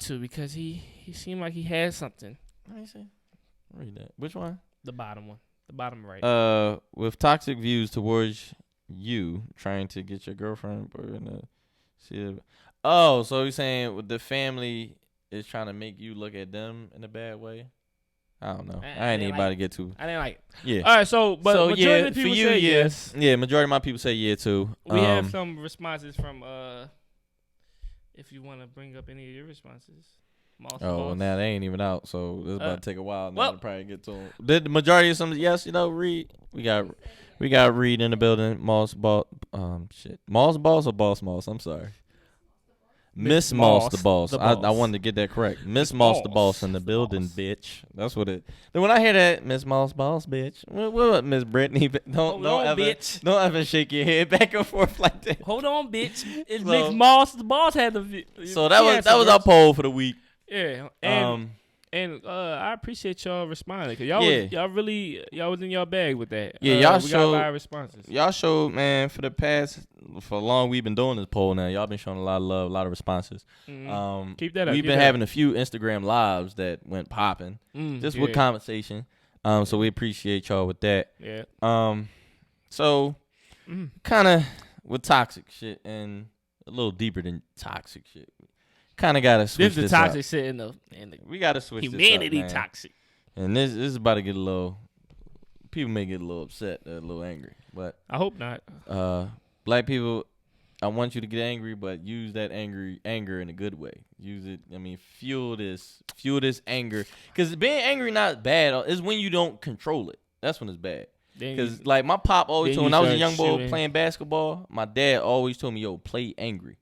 to because he seemed like he had something. Let me see. Read that. Which one? The bottom one. The bottom right. With toxic views towards you, trying to get your girlfriend, boyfriend to see it. Oh, so you're saying with the family. Is trying to make you look at them in a bad way. I don't know. I ain't anybody to get to. I didn't like it. Yeah. All right. So majority of the people say yes. Yeah. Majority of my people say yeah too. We have some responses from. If you want to bring up any of your responses. Well, now they ain't even out, so it's about to take a while now to probably get to them. Did the majority of some yes? Reed. We got Reed in the building. Moss Boss. Moss Boss or Boss Moss? I'm sorry. Miss Moss the boss. I wanted to get that correct. Miss Moss the boss in the building, bitch. That's what it. Then when I hear that, Miss Moss boss, bitch. What Miss Brittany? Don't ever shake your head back and forth like that. Hold on, bitch. It's Miss Moss the boss had the. So that was our poll for the week. Yeah, And I appreciate y'all responding. Cause y'all was in y'all bag with that. Yeah, y'all we got a lot of responses. Y'all showed, man, for long we've been doing this poll now. Y'all been showing a lot of love, a lot of responses. Keep that up. We've been having a few Instagram lives that went popping, just with conversation. So we appreciate y'all with that. Yeah. So kind of with toxic shit and a little deeper than toxic shit. Kind of gotta switch this the toxic up. shit in the we gotta switch humanity this up, man. toxic. And this is about to get a little. People may get a little upset, a little angry, but I hope not. Black people, I want you to get angry, but use that anger in a good way. Use it. I mean, fuel this anger, because being angry not bad. It's when you don't control it. That's when it's bad. Because like my pop always told me when I was a young boy playing basketball, my dad always told me, "Yo, play angry."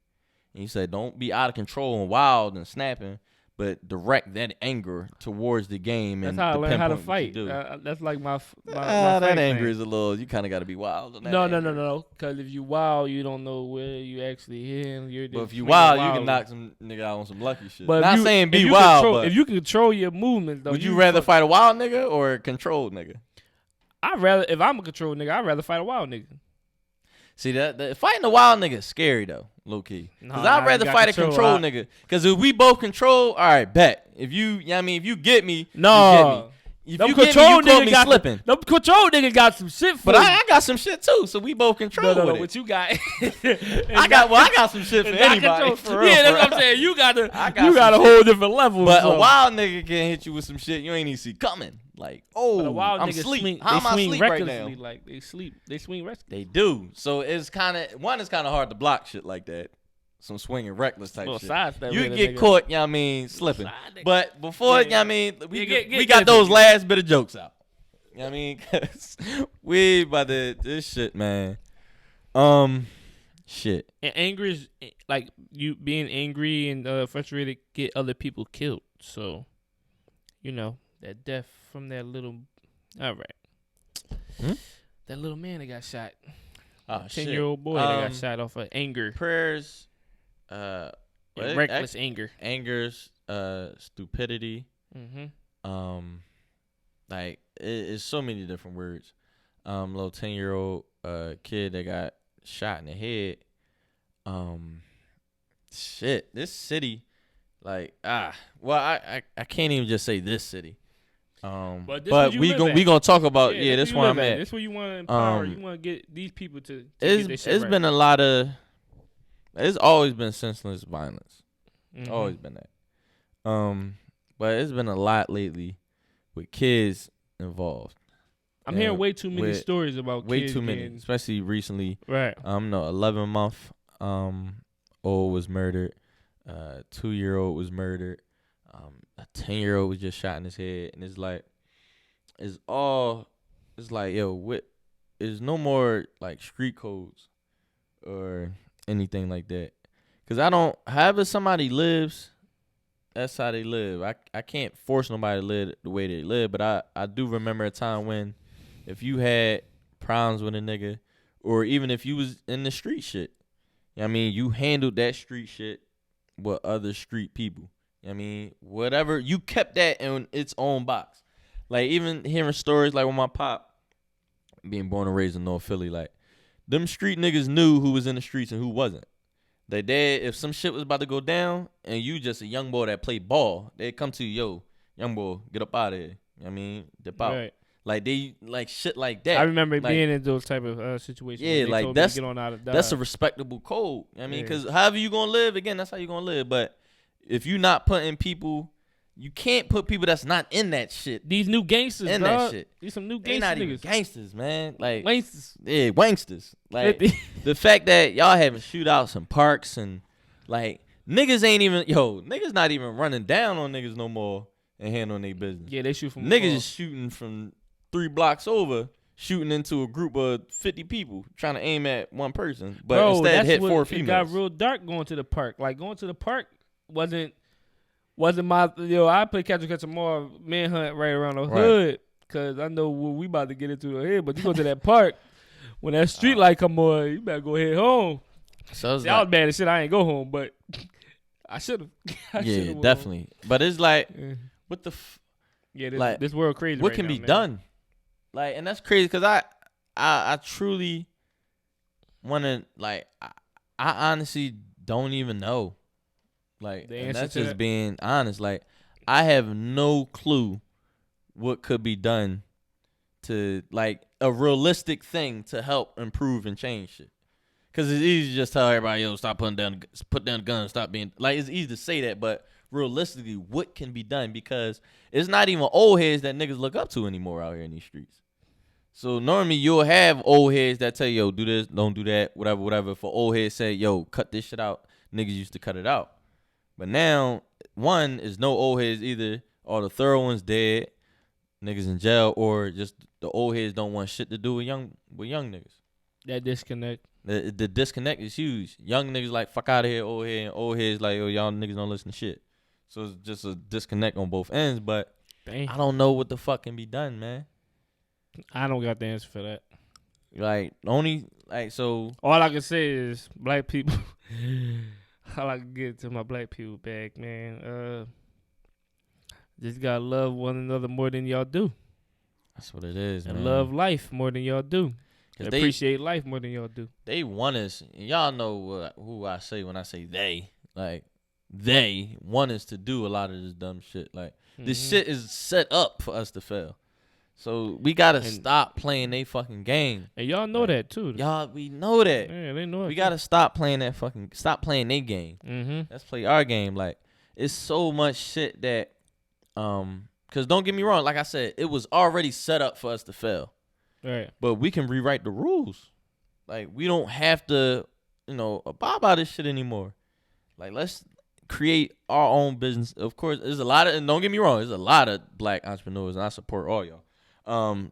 And he said, "Don't be out of control and wild and snapping, but direct that anger towards the game." That's and how I learned how to fight. fight. That's like my that anger thing. is a little. You kind of got to be wild on that. No. Because if you wild, you don't know where you actually hit. But if you wild, you can knock some nigga out on some lucky shit. But not saying be wild, but if you control your movement, though, would you rather fight a wild nigga or a controlled nigga? If I'm a controlled nigga, I'd rather fight a wild nigga. See that fighting a wild nigga is scary though, low key. Because I'd rather fight a controlled nigga. Because if we both control, all right, bet. If you get me, you get me. If you get me, you caught me slipping. The control nigga got some shit for But I got some shit too, so we both control with it. What you got? I got some shit for anybody. For real, that's what I'm saying. You got a whole different level. But a wild nigga can hit you with some shit you ain't even see coming. Like, but a wild I'm nigga asleep. How am I asleep right now? Like they swing recklessly. They do. So it's kind of hard to block shit like that. Some swinging reckless type shit. You get caught, you know what I mean, slipping. But before, you know what I mean, we got those last bit of jokes out. You know what I mean? Cause we about this shit, man. Shit. And anger is like you being angry and frustrated get other people killed. So, that death from that little, all right. That little man that got shot. 10-year-old boy that got shot off of anger. Prayers. Reckless anger. Anger's stupidity. Like it's so many different words. Little 10-year-old kid that got shot in the head. Shit, this city, like I can't even just say this city. But we gonna talk about this where I'm at. This where you want to empower. You want to get these people to get this shit right. Been a lot of. It's always been senseless violence. Always been that. But it's been a lot lately with kids involved. I'm hearing way too many stories about way kids. Way too many, especially recently. Right. 11-month old was murdered. 2-year-old was murdered. A 10-year-old was just shot in his head, and it's like, yo, there's no more like street codes or anything like that. Cause however somebody lives, that's how they live. I can't force nobody to live the way they live, but I do remember a time when if you had problems with a nigga, or even if you was in the street shit, I mean, you handled that street shit with other street people. I mean, whatever, you kept that in its own box. Like, even hearing stories like with my pop, being born and raised in North Philly, like, them street niggas knew who was in the streets and who wasn't. They did, if some shit was about to go down and you just a young boy that played ball, they'd come to you, yo, young boy, get up out of here. I mean, dip out. Right. Like, they, like, shit like that. I remember being in those type of situations. Yeah, like, that's a respectable code. I mean, because however you going to live, again, that's how you going to live. But if you not putting people, you can't put people that's not in that shit. These new gangsters, in that shit. These some new gangsters. They not even gangsters, man. Like, wanksters. Yeah, wanksters. Like, the fact that y'all having shootouts in parks and, like, niggas not even running down on niggas no more and handling their business. Yeah, they shoot from niggas is shooting from 3 blocks over, shooting into a group of 50 people, trying to aim at one person, but instead hit 4 females. It got real dark going to the park. Like, going to the park wasn't my, I play catch more manhunt right around the hood, because I know what we about to get into the head, but you go to that park, when that street light come on, you better go head home. So I was mad as shit, I ain't go home, but I should have. Yeah, definitely. But it's like, what the this world crazy. What right can now, be man. done? Like, and that's crazy because I truly want to, like, I honestly don't even know. Like, The and answer that's to just that? being honest. Like, I have no clue what could be done to, like, a realistic thing to help improve and change shit. Because it's easy to just tell everybody, yo, put down the gun, stop being, like, it's easy to say that, but realistically, what can be done? Because it's not even old heads that niggas look up to anymore out here in these streets. So normally you'll have old heads that tell you, yo, do this, don't do that, whatever, whatever. For old heads say, yo, cut this shit out. Niggas used to cut it out. But now, one, is no old heads either. All the thorough ones dead, niggas in jail, or just the old heads don't want shit to do with young niggas. That disconnect. The disconnect is huge. Young niggas like, fuck out of here, old head, and old heads like, yo, y'all niggas don't listen to shit. So it's just a disconnect on both ends, but Dang. I don't know what the fuck can be done, man. I don't got the answer for that. Like, only, like, so. All I can say is black people. All I can get to my black people back, man. Just gotta love one another more than y'all do. That's what it is, And man. love life more than y'all do. Appreciate life more than y'all do. They want us. Y'all know who I say when I say they. Like, they want us to do a lot of this dumb shit. Like, this shit is set up for us to fail. So we gotta stop playing they fucking game. And y'all know that too. Y'all, we know that. Yeah, they know it. We gotta stop playing their game. Let's play our game. Like, it's so much shit that, cause don't get me wrong, like I said, it was already set up for us to fail. Right. But we can rewrite the rules. Like, we don't have to, abide by this shit anymore. Like, let's create our own business. Of course, there's a lot of, and don't get me wrong, there's a lot of black entrepreneurs, and I support all y'all.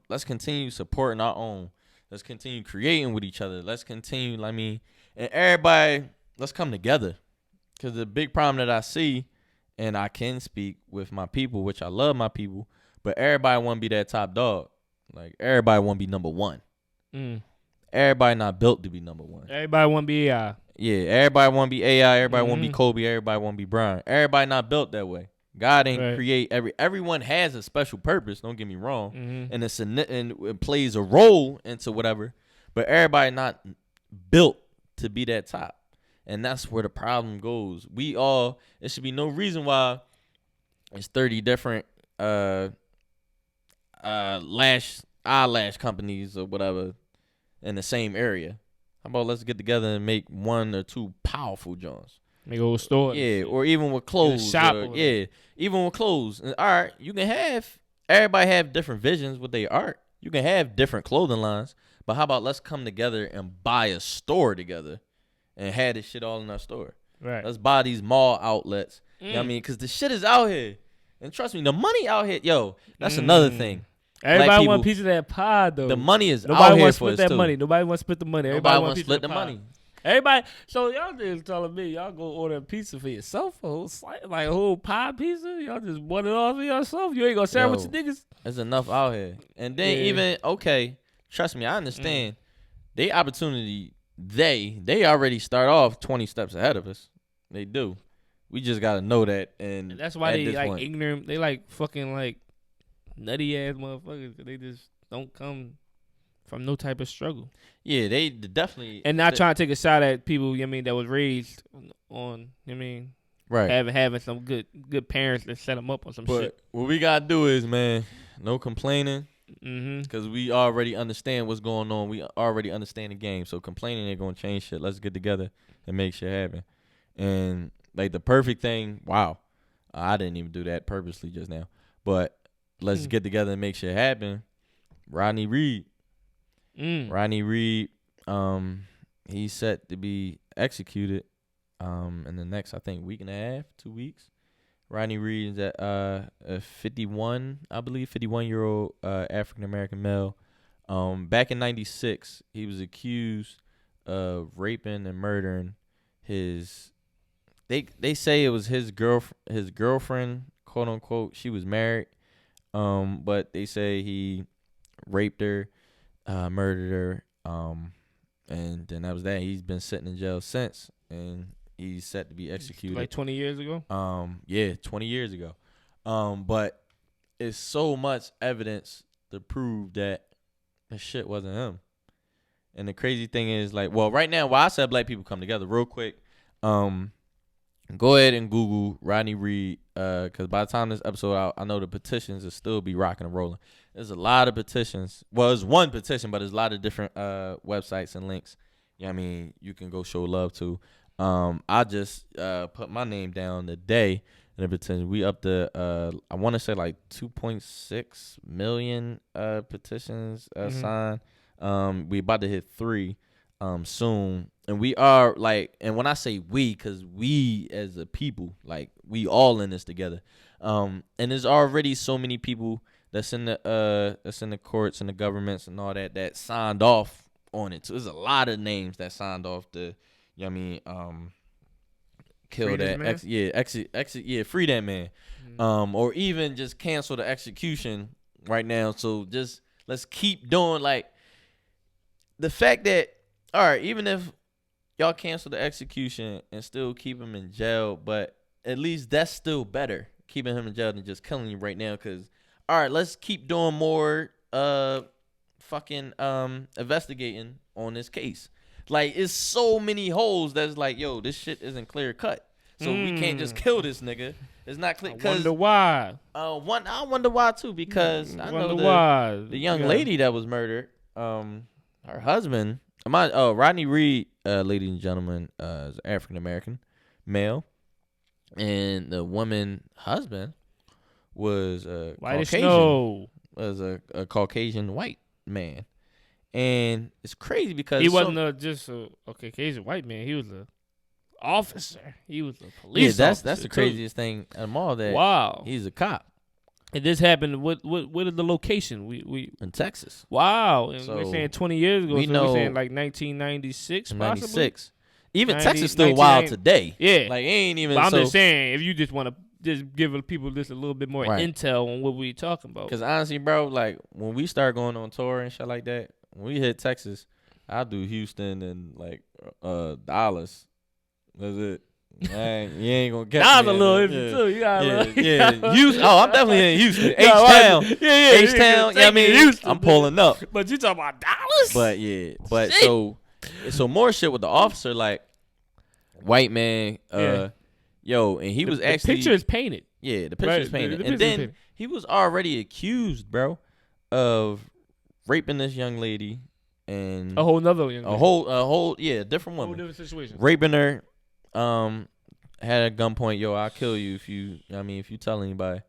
Let's continue supporting our own. Let's continue creating with each other. Let's continue, and everybody, let's come together. Because the big problem that I see, and I can speak with my people, which I love my people, but everybody want to be that top dog. Like, everybody want to be number one. Everybody not built to be number one. Everybody want to be AI. Yeah, everybody want to be AI. Everybody want to be Kobe. Everybody want to be Brian. Everybody not built that way. God ain't create everyone has a special purpose. Don't get me wrong, and it plays a role into whatever. But everybody not built to be that top, and that's where the problem goes. There should be no reason why it's 30 different eyelash companies or whatever in the same area. How about let's get together and make one or two powerful joints? Make a whole store. Yeah, or even with clothes. Even with clothes. And, all right, you can everybody have different visions with their art. You can have different clothing lines, but how about let's come together and buy a store together and have this shit all in our store. Right. Let's buy these mall outlets. You know what I mean? Because the shit is out here. And trust me, the money out here, that's another thing. Everybody want a piece of that pie, though. The money is Nobody out here wants for to us, split that too. money. Nobody wants to split the money. Nobody Everybody wants to split the money. Everybody. So y'all just telling me y'all go order a pizza for yourself, like a whole pie pizza? Y'all just want it all for yourself? You ain't gonna share with your niggas? There's enough out here. And then trust me, I understand. They opportunity, they already start off 20 steps ahead of us. They do. We just gotta know that. And that's why they like ignorant. They like fucking like nutty ass motherfuckers. They just don't come from no type of struggle. Yeah, they definitely. And not trying to take a shot at people, that was raised on, right, having some good parents that set them up on some shit. But what we gotta do is, man, no complaining. Because we already understand what's going on. We already understand the game. So complaining ain't gonna change shit. Let's get together and make shit happen. And like the perfect thing, wow, I didn't even do that purposely just now. But let's get together and make shit happen. Rodney Reed. Rodney Reed, he's set to be executed in the next, I think, week and a half, 2 weeks. Rodney Reed is a 51-year-old African-American male. Back in 96, he was accused of raping and murdering his, they say it was his girlfriend, quote unquote. She was married, but they say he raped her, murdered her, and then that was that. He's been sitting in jail since, and he's set to be executed. Like 20 years ago? 20 years ago. But it's so much evidence to prove that the shit wasn't him. And the crazy thing is, like, well, right now, while I said black people come together, real quick, go ahead and Google Rodney Reed, because by the time this episode out, I know the petitions will still be rocking and rolling. There's a lot of petitions. Well, it's one petition, but there's a lot of different websites and links. Yeah, I mean, you can go show love to. I just put my name down today in the petition. We up to I want to say like 2.6 million petitions signed. We about to hit 3 soon, and we are like, and when I say we, because we as a people, like, we all in this together. And there's already so many people that's in the courts and the governments and all that signed off on it. So there's a lot of names that signed off to, you know what I mean, kill Free that, free that man, or even just cancel the execution right now. So just let's keep doing, like, the fact that, all right, even if y'all cancel the execution and still keep him in jail, but at least that's still better, keeping him in jail, than just killing him right now. Because, all right, let's keep doing more investigating on this case. Like, it's so many holes that's like, yo, this shit isn't clear cut. So we can't just kill this nigga. It's not clear. I wonder why. I wonder why too, because I know the young lady that was murdered, her husband, Rodney Reed, ladies and gentlemen, is African American male, and the woman husband was a Caucasian. Was a Caucasian white man, and it's crazy because he wasn't just a Caucasian white man. He was a officer. He was a police officer. That's the craziest thing of them all. That wow, he's a cop. And this happened. What is the location? We in Texas. Wow, and so we're saying 20 years ago. We know, we're saying like 1996, 96. Even Texas still wild today. Yeah, like it ain't even. But I'm just saying, if you just want to just give people just a little bit more right. intel on what we talking about. Because honestly, bro, like when we start going on tour and shit like that, when we hit Texas, I'll do Houston and like Dallas. That's it. Man, you ain't gonna get that was a little iffy too. You got Houston. Oh, I'm definitely in Houston. H-Town. H-Town. Yeah, I mean, Houston, I'm pulling up. But you talking about Dallas? But so more shit with the officer, like white man. Yo, and he was actually. The picture is painted. Yeah, the picture is painted, and then he was already accused, bro, of raping this young lady and a whole nother young lady. a whole different woman. Whole different situation. Raping her. Had a gunpoint, yo, I'll kill you if you tell anybody.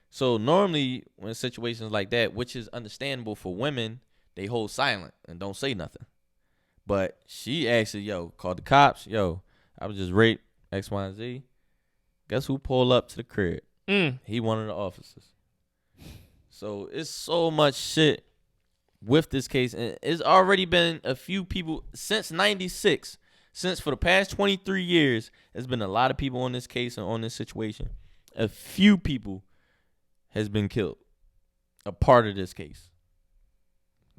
So normally when situations like that, which is understandable for women, they hold silent and don't say nothing. But she actually, called the cops. Yo, I was just raped, X, Y, and Z. Guess who pulled up to the crib? He one of the officers. So it's so much shit with this case. And it's already been a few people since 96. Since for the past 23 years, there's been a lot of people on this case and on this situation. A few people has been killed. A part of this case.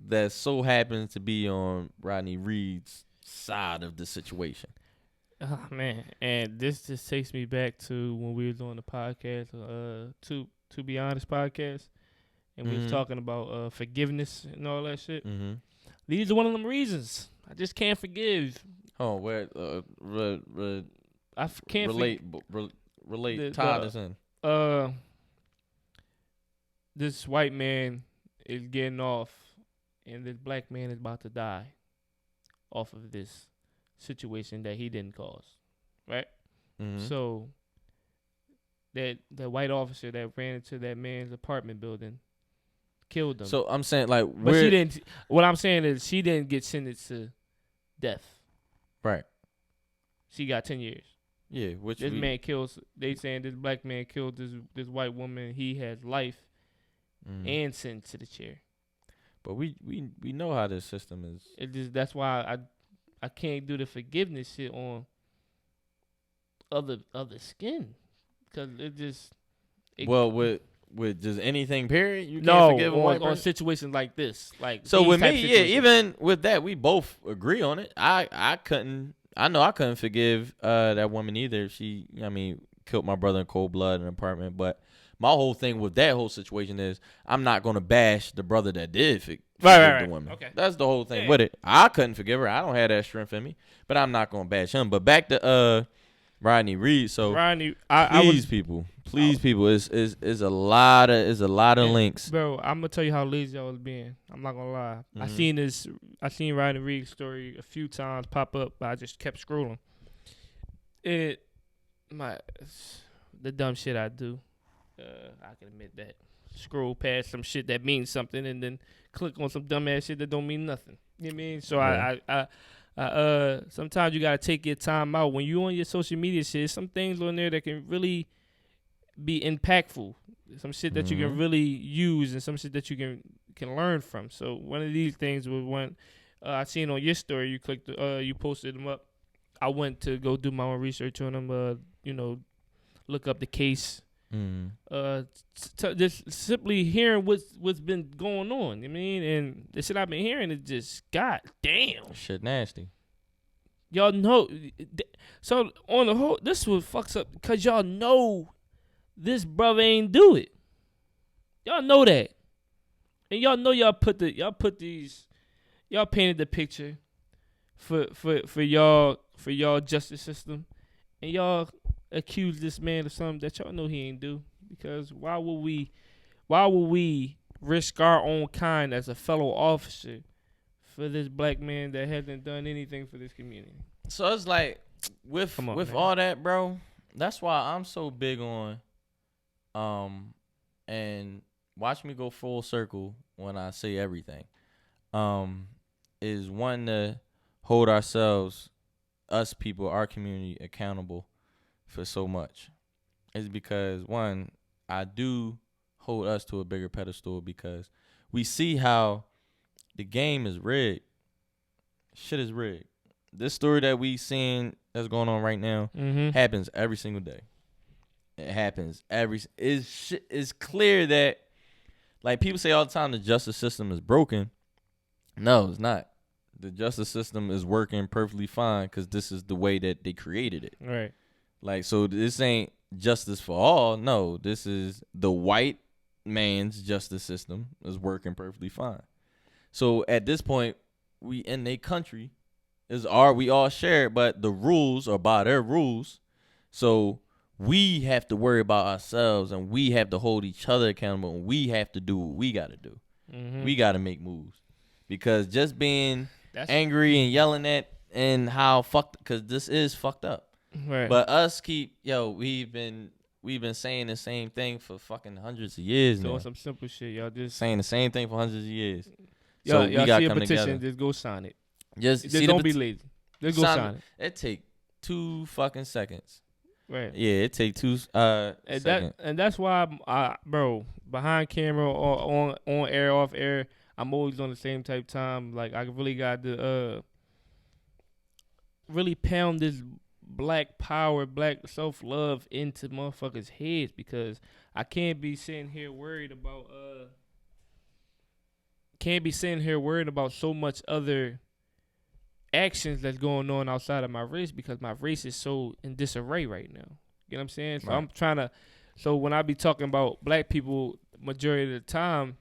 That so happens to be on Rodney Reed's side of the situation. Oh, man. And this just takes me back to when we were doing the podcast, To Be Honest podcast. And we was talking about forgiveness and all that shit. Mm-hmm. These are one of them reasons. I just can't forgive. Oh, where I can't relate Todd is in. This white man is getting off, and this black man is about to die off of this situation that he didn't cause, right? Mm-hmm. So that the white officer that ran into that man's apartment building killed him. So I'm saying, like, but she didn't. What I'm saying is she didn't get sentenced to death. Right. She got 10 years. Yeah, which this man kills. They saying this black man killed this white woman. He has life and sentenced to the chair. But we know how this system is. It just that's why I can't do the forgiveness shit on other skin, because with just anything, period. You can't forgive on situations like this. Like, so with me, even with that, we both agree on it. I couldn't forgive that woman either. If she, killed my brother in cold blood in an apartment. But my whole thing with that whole situation is I'm not gonna bash the brother that did forgive the woman. Okay. That's the whole thing with it. I couldn't forgive her. I don't have that strength in me. But I'm not gonna bash him. But back to Rodney Reed. So Rodney, please, people, is a lot of links. Bro, I'm gonna tell you how lazy I was being. I'm not gonna lie. Mm-hmm. I seen Rodney Reed's story a few times pop up, but I just kept scrolling. The dumb shit I do. I can admit that. Scroll past some shit that means something and then click on some dumbass shit that don't mean nothing. You know what I mean? So I sometimes you gotta take your time out when you on your social media shit. Some things on there that can really be impactful. Some shit that you can really use and some shit that you can learn from. So one of these things was one I seen on your story. You clicked, you posted them up. I went to go do my own research on them. Look up the case. Just simply hearing what's been going on. You know what I mean? And the shit I've been hearing is just goddamn. Shit nasty. Y'all know. So on the whole, this what fucks up because y'all know this brother ain't do it. Y'all know that, and y'all know y'all painted the picture for y'all justice system, and y'all accuse this man of something that y'all know he ain't do. Because why would we risk our own kind as a fellow officer for this black man that hasn't done anything for this community? So it's like with all that, bro. That's why I'm so big on and watch me go full circle when I say everything. Is one to hold ourselves, us people, our community accountable for so much. It's because one, I do hold us to a bigger pedestal because we see how the game is rigged. Shit is rigged. This story that we seeing that's going on right now happens every single day. It happens it's clear that, like, people say all the time the justice system is broken. No, it's not. The justice system is working perfectly fine because this is the way that they created it. Right. Like, so this ain't justice for all. No, this is the white man's justice system is working perfectly fine. So at this point, we in a country we all share it, but the rules are by their rules. So we have to worry about ourselves and we have to hold each other accountable and we have to do what we got to do. We got to make moves because just being angry and yelling at and how fucked, because this is fucked up. Right. But us we've been saying the same thing for fucking hundreds of years now. Doing some simple shit, y'all just saying the same thing for hundreds of years. So we got to come petition, together. just go sign it. Just don't be lazy. Just go sign it. It take 2 fucking seconds. Right. Yeah, it take 2 seconds. And that's why bro, behind camera or on air, off air, I'm always on the same type time. Like, I really got to really pound this black power, black self-love into motherfuckers' heads, because I can't be sitting here worried about so much other actions that's going on outside of my race, because my race is so in disarray right now. You know what I'm saying? So right. So when I be talking about black people majority of the time,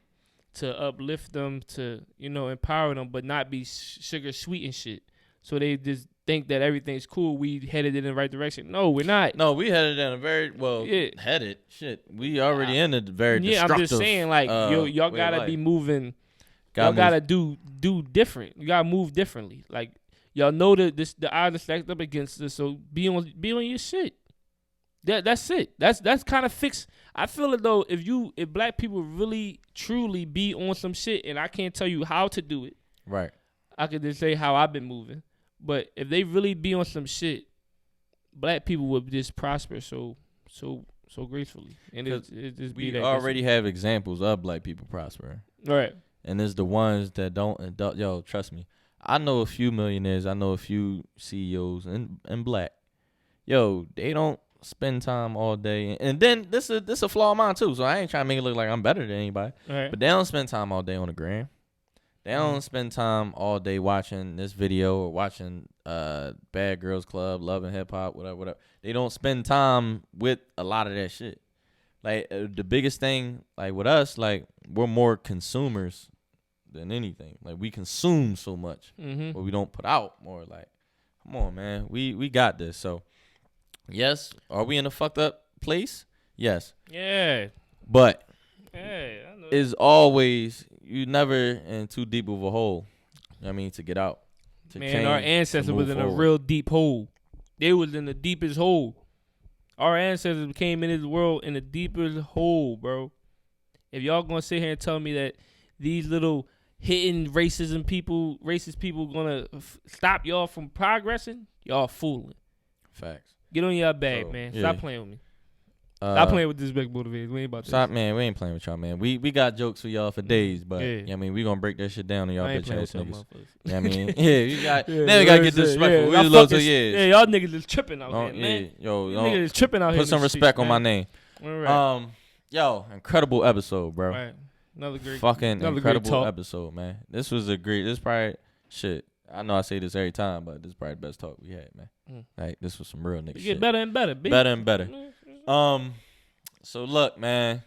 to uplift them, to, empower them, but not be sugar sweet and shit. So they just think that everything's cool. We headed in the right direction. No, we're not. No, we headed in a very headed shit. We already in a very destructive. I'm just saying, like, y'all gotta be moving. Y'all gotta do different. You gotta move differently. Like, y'all know that the odds are stacked up against us. So be on your shit. That's it. That's kind of fixed. I feel it though. If black people really truly be on some shit, and I can't tell you how to do it. Right. I could just say how I've been moving. But if they really be on some shit, black people would just prosper so gracefully. And it just be that. We already have examples of black people prospering. Right. And it's the ones that don't. Yo, trust me. I know a few millionaires. I know a few CEOs and black. Yo, they don't spend time all day. And then this a flaw of mine too. So I ain't trying to make it look like I'm better than anybody. Right. But they don't spend time all day on the gram. They don't spend time all day watching this video or watching Bad Girls Club, Love and Hip Hop, whatever. They don't spend time with a lot of that shit. Like the biggest thing, like with us, like we're more consumers than anything. Like we consume so much, but we don't put out more. Like, come on, man, we got this. So, yes, are we in a fucked up place? Yes. Yeah. But I know. it's always you never in too deep of a hole. You know what I mean, to get out. To Man, change, our ancestors was in a real deep hole. They was in the deepest hole. Our ancestors came into the world in the deepest hole, bro. If y'all gonna sit here and tell me that these little hidden racist people gonna stop y'all from progressing, y'all fooling. Facts. Get on your bag, So, man. yeah. Stop playing with me. Stop playing with this big motivators. We ain't about Stop, this. man. We ain't playing with y'all, man. We got jokes for y'all for days, but Yeah. you know what I mean, we gonna break that shit down on y'all I ain't bitch playing ass with y'all niggas. motherfuckers. You know what I mean? Yeah, you got Yeah, now we gotta get yeah, disrespectful. We y'all was low to fuckers- years. Yeah, y'all niggas is tripping out Don't- here, man. yeah, yo, You don't- niggas is tripping out here. put some respect on my name. All right. Yo, incredible episode, bro. Right. Another great Incredible talk. episode, man. This was a great. This probably shit. I know I say this every time, but this is probably the best talk we had, man. Like this was some real nigga You shit. get better and better, B. Better and better. So look, man,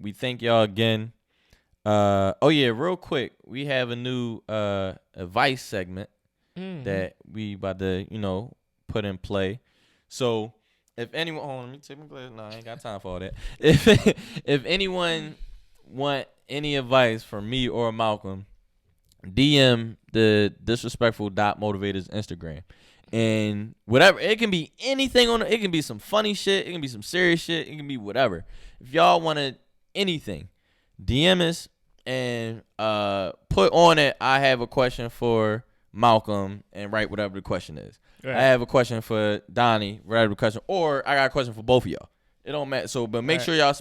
we thank y'all again. Oh yeah, real quick, we have a new advice segment that we about to put in play. So if anyone, hold on, let me take my glasses. No, I ain't got time for all that. If anyone want any advice from me or Malcolm, DM the disrespectful.motivators Instagram. And whatever, it can be anything on it. It can be some funny shit. It can be some serious shit. It can be whatever. If y'all wanted anything, DM us and put on it, I have a question for Malcolm, and write whatever the question is. Right. I have a question for Donnie, whatever the question, or I got a question for both of y'all. It don't matter. So, but make sure y'all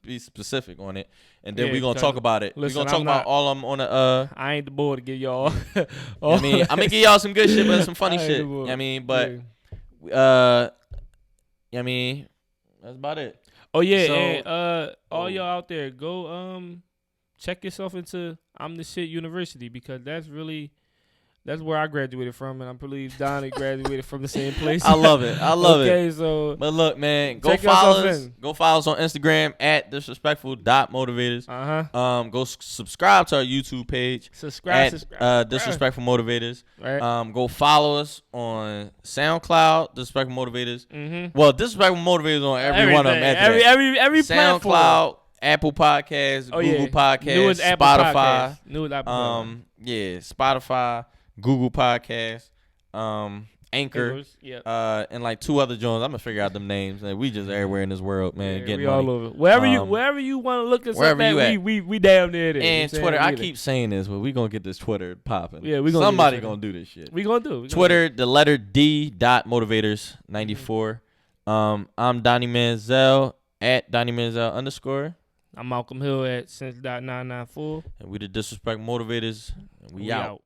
be specific on it, and then we're gonna talk about it. We're gonna talk about all of them on the. I ain't the boy to give y'all. I mean, I'm gonna give y'all some good shit, but some funny shit. You know what I mean, but I mean, that's about it. Oh yeah, So, and all y'all out there, go check yourself into I'm the Shit University, because that's where I graduated from, and I believe Donnie graduated from the same place. I love it. Okay, so but look, man, go follow us. Go follow us on Instagram at disrespectful.motivators. Go subscribe to our YouTube page. Subscribe. Disrespectful Motivators. Right. Go follow us on SoundCloud, Disrespectful Motivators. Well, Disrespectful Motivators on every one of them. Every SoundCloud, platform. Apple Podcasts, Google Podcasts, Newest Apple Spotify. Podcast. Newest Apple Podcast. Yeah, Spotify, Google Podcasts, Anchor, and like 2 other joints. I'm gonna figure out them names. Like, we just everywhere in this world, man. Yeah, getting we money. all over. Wherever you want to look us up at, we damn near there. And Twitter, I keep saying this, but we gonna get this Twitter popping. Yeah, we gonna somebody gonna do this shit. We gonna do Twitter, the letter D.motivators94. I'm Donnie Manziel at Donnie Manziel_. I'm Malcolm Hill at sense.994. And we the Disrespect Motivators. And we out.